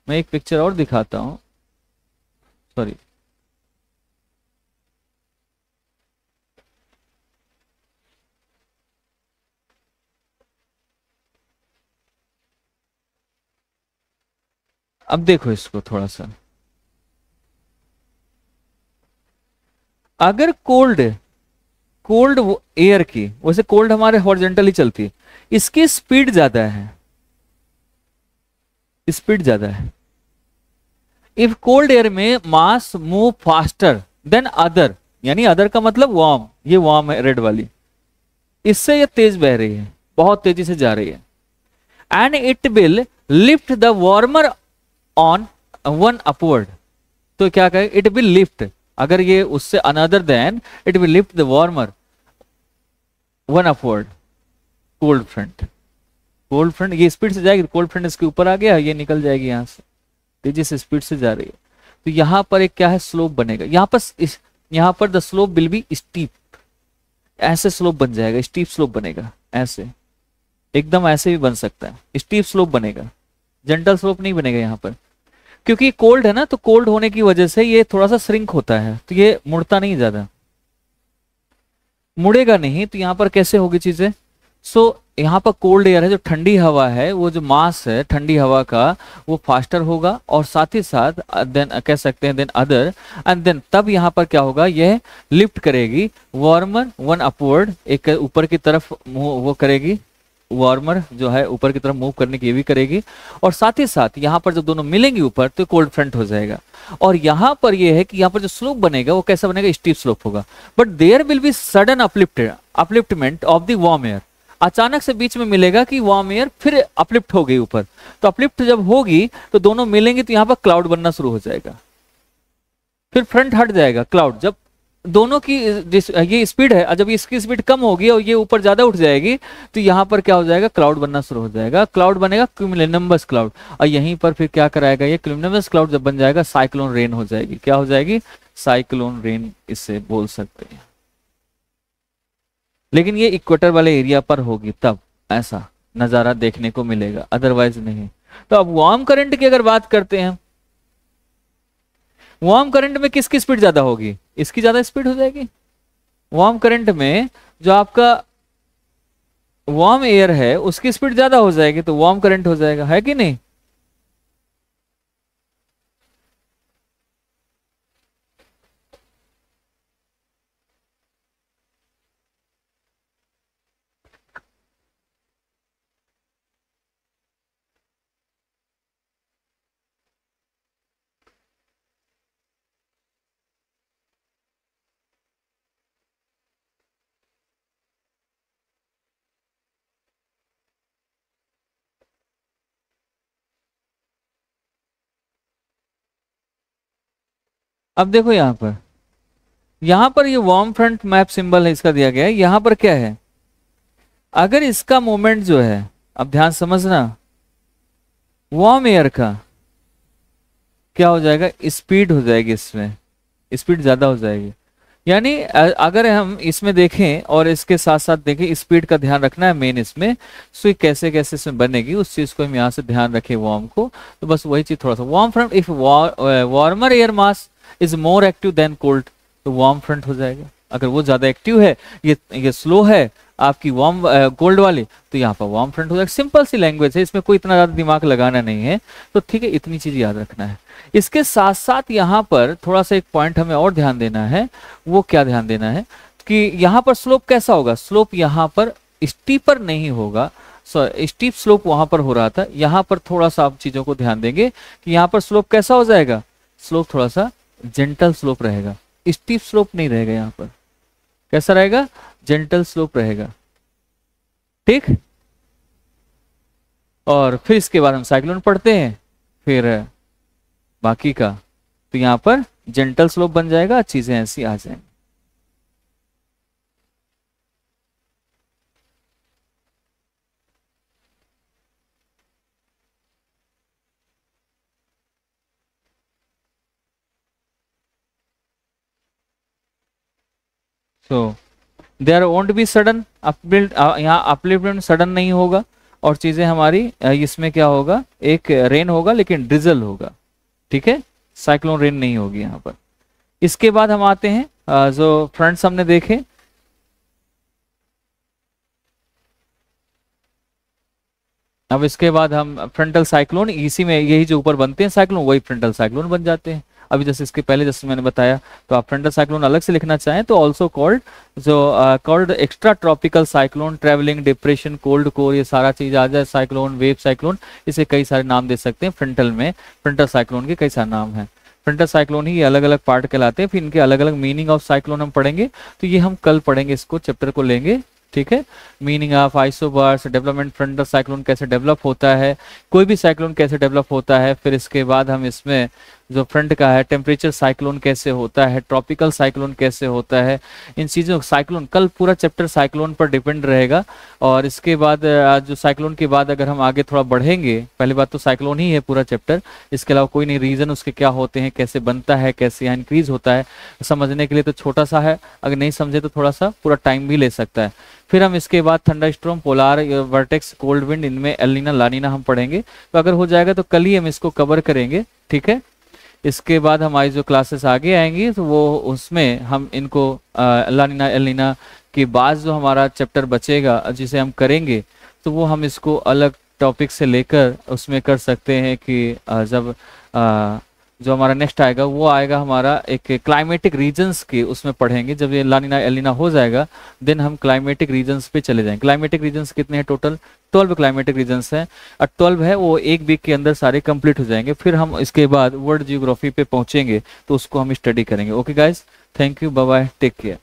मैं एक पिक्चर और दिखाता हूं, सॉरी। अब देखो इसको थोड़ा सा। अगर कोल्ड कोल्ड एयर की, वैसे कोल्ड हमारे हॉरिजॉन्टली चलती है, इसकी स्पीड ज्यादा है, स्पीड ज्यादा है। इफ कोल्ड एयर में मास मूव फास्टर देन अदर, यानी अदर का मतलब वार्म, ये वार्म है रेड वाली, इससे ये तेज बह रही है, बहुत तेजी से जा रही है। And it will lift the warmer on one upward. तो क्या कहे, इट विल लिफ्ट, अगर ये उससे another then it will lift the warmer one upward cold front. Cold front ये स्पीड से जाएगी, कोल्ड फ्रंट इसके ऊपर आ गया, ये निकल जाएगी यहाँ से, तेजी से स्पीड से जा रही है। तो यहाँ पर एक क्या है, स्लोप बनेगा। यहाँ पर the slope will be steep, ऐसे स्लोप बन जाएगा, स्टीप स्लोप बनेगा, ऐसे एकदम ऐसे भी बन सकता है, स्टीप स्लोप बनेगा, जेंटल स्लोप नहीं बनेगा यहाँ पर, क्योंकि कोल्ड है ना, तो कोल्ड होने की वजह से ये थोड़ा सा श्रिंक होता है, तो ये मुड़ता नहीं, ज्यादा मुड़ेगा नहीं। तो यहाँ पर कैसे होगी चीजें, यहाँ पर कोल्ड एयर है, जो ठंडी हवा है, वो जो मास है ठंडी हवा का, वो फास्टर होगा, और साथ ही साथ देन कह सकते हैं देन अदर, एंड देन तब यहाँ पर क्या होगा, यह लिफ्ट करेगी वार्मर वन अपवर्ड, एक ऊपर की तरफ वो करेगी, वार्मर जो है ऊपर की तरफ मूव करने की ये भी करेगी, और साथ ही साथ यहाँ पर जब दोनों मिलेंगी ऊपर तो कोल्ड फ्रंट हो जाएगा। और यहाँ पर ये है कि यहाँ पर जो स्लोप बनेगा वो कैसा बनेगा, स्टीप स्लोप होगा, but there will be sudden upliftment of the warm air. अचानक से बीच में मिलेगा कि वार्म एयर फिर अपलिफ्ट हो गई ऊपर, तो अपलिफ्ट जब होगी तो दोनों मिलेंगे तो यहाँ पर क्लाउड बनना शुरू हो जाएगा, फिर फ्रंट हट जाएगा क्लाउड। जब दोनों की ये स्पीड है, जब इसकी स्पीड कम होगी और ये ऊपर ज्यादा उठ जाएगी तो यहाँ पर क्या हो जाएगा, क्लाउड बनना शुरू हो जाएगा, क्लाउड बनेगा क्यूमुलोनिम्बस क्लाउड, और यहीं पर फिर क्या कराएगा, ये क्यूमुलोनिम्बस क्लाउड जब बन जाएगा साइक्लोन रेन हो जाएगी। क्या हो जाएगी, साइक्लोन रेन इससे बोल सकते हैं। लेकिन ये इक्वेटर वाले एरिया पर होगी तब ऐसा नजारा देखने को मिलेगा, अदरवाइज नहीं। तो अब वार्म करंट की अगर बात करते हैं, वार्म करंट में किसकी स्पीड ज्यादा होगी, इसकी ज्यादा स्पीड हो जाएगी। वार्म करंट में जो आपका वार्म एयर है उसकी स्पीड ज्यादा हो जाएगी, तो वार्म करंट हो जाएगा, है कि नहीं। अब देखो यहां पर ये वार्म फ्रंट मैप सिंबल है इसका दिया गया है, यहां पर क्या है, अगर इसका मोमेंट जो है, अब ध्यान समझना, वार्म एयर का क्या हो जाएगा, स्पीड हो जाएगी, इसमें स्पीड ज्यादा हो जाएगी। यानी अगर हम इसमें देखें और इसके साथ साथ देखें, स्पीड का ध्यान रखना है मेन इसमें, सो कैसे कैसे इसमें बनेगी उस चीज को हम यहाँ से ध्यान रखें वार्म को, तो बस वही चीज थोड़ा सा, warm front if warmer air mass is more active than cold, तो वार्म फ्रंट हो जाएगा। अगर वो ज्यादा एक्टिव है, ये स्लो है आपकी वार्म कोल्ड वाली, तो यहाँ पर वार्म फ्रंट हो जाएगा। सिंपल सी लैंग्वेज है, इसमें कोई इतना ज्यादा दिमाग लगाना नहीं है, तो ठीक है, इतनी चीज याद रखना है। इसके साथ साथ यहाँ पर थोड़ा सा एक पॉइंट हमें और ध्यान देना है, वो क्या ध्यान देना है कि यहाँ पर स्लोप कैसा होगा, स्लोप यहाँ पर स्टीपर नहीं होगा, स्टीप स्लोप वहां पर हो रहा था, यहाँ पर थोड़ा सा आप चीजों को ध्यान देंगे कि यहाँ पर स्लोप कैसा हो जाएगा, स्लोप थोड़ा सा जेंटल स्लोप रहेगा, स्टीप स्लोप नहीं रहेगा, यहाँ पर कैसा रहेगा, जेंटल स्लोप रहेगा, ठीक। और फिर इसके बाद हम साइक्लोन पढ़ते हैं, फिर बाकी का, तो यहां पर जेंटल स्लोप बन जाएगा, चीजें ऐसी आ जाएंगी। तो देयर वोंट बी सडन अपबिल्ड, यहाँ अपलिफ्टमेंट सडन नहीं होगा, और चीजें हमारी इसमें क्या होगा, एक रेन होगा लेकिन ड्रिजल होगा, ठीक है, साइक्लोन रेन नहीं होगी यहाँ पर। इसके बाद हम आते हैं जो फ्रंट्स हमने देखे, अब इसके बाद हम फ्रंटल साइक्लोन, इसी में यही जो ऊपर बनते हैं साइक्लोन, वही फ्रंटल साइक्लोन बन जाते हैं। अभी जैसे इसके पहले जैसे मैंने बताया, तो आप फ्रंटल साइक्लोन अलग से लिखना चाहें तो ऑल्सो कॉल्ड, जो called extra tropical cyclone, travelling depression, cold core, ये सारा चीज आ जाए, साइक्लोन, वेव साइक्लोन, इसे कई सारे नाम दे सकते हैं। फ्रंटल में फ्रंटल साइक्लोन के कई सारे नाम हैं, फ्रंटल साइक्लोन ही अलग अलग पार्ट कहलाते हैं, फिर इनके अलग अलग मीनिंग ऑफ साइक्लोन हम पढ़ेंगे, तो ये हम कल पढ़ेंगे, इसको चैप्टर को लेंगे, ठीक है। Meaning of isobars, development frontal cyclone कैसे डेवलप होता है, कोई भी साइक्लोन कैसे डेवलप होता है, फिर इसके बाद हम इसमें जो फ्रंट का है, टेम्परेचर साइक्लोन कैसे होता है, ट्रॉपिकल साइक्लोन कैसे होता है, इन चीज़ों साइक्लोन, कल पूरा चैप्टर साइक्लोन पर डिपेंड रहेगा। और इसके बाद जो साइक्लोन के बाद अगर हम आगे थोड़ा बढ़ेंगे, पहली बात तो साइक्लोन ही है पूरा चैप्टर, इसके अलावा कोई नहीं, रीजन उसके क्या होते हैं, कैसे बनता है, कैसे यहाँ इंक्रीज होता है, समझने के लिए तो छोटा सा है, अगर नहीं समझे तो थोड़ा सा पूरा टाइम भी ले सकता है। फिर हम इसके बाद thunderstorm, polar vertex, cold wind, इनमें एलिना लानिना हम पढ़ेंगे। तो अगर हो जाएगा तो कल ही हम इसको कवर करेंगे, ठीक है। इसके बाद हमारी जो क्लासेस आगे आएंगी तो वो उसमें हम इनको लानिना एलिना के बाद जो हमारा चैप्टर बचेगा जिसे हम करेंगे, तो वो हम इसको अलग टॉपिक से लेकर उसमें कर सकते हैं कि जब जो हमारा नेक्स्ट आएगा वो आएगा हमारा एक क्लाइमेटिक रीजन्स के, उसमें पढ़ेंगे। जब ये लानिना एलिना हो जाएगा देन हम क्लाइमेटिक रीजन्स पे चले जाएंगे। क्लाइमेटिक रीजन्स कितने हैं टोटल? 12 क्लाइमेटिक रीजन्स हैं, और 12 है वो एक वीक के अंदर सारे कंप्लीट हो जाएंगे। फिर हम इसके बाद वर्ल्ड जियोग्राफी पे पहुंचेंगे तो उसको हम स्टडी करेंगे। Okay guys, thank you, bye bye, take care.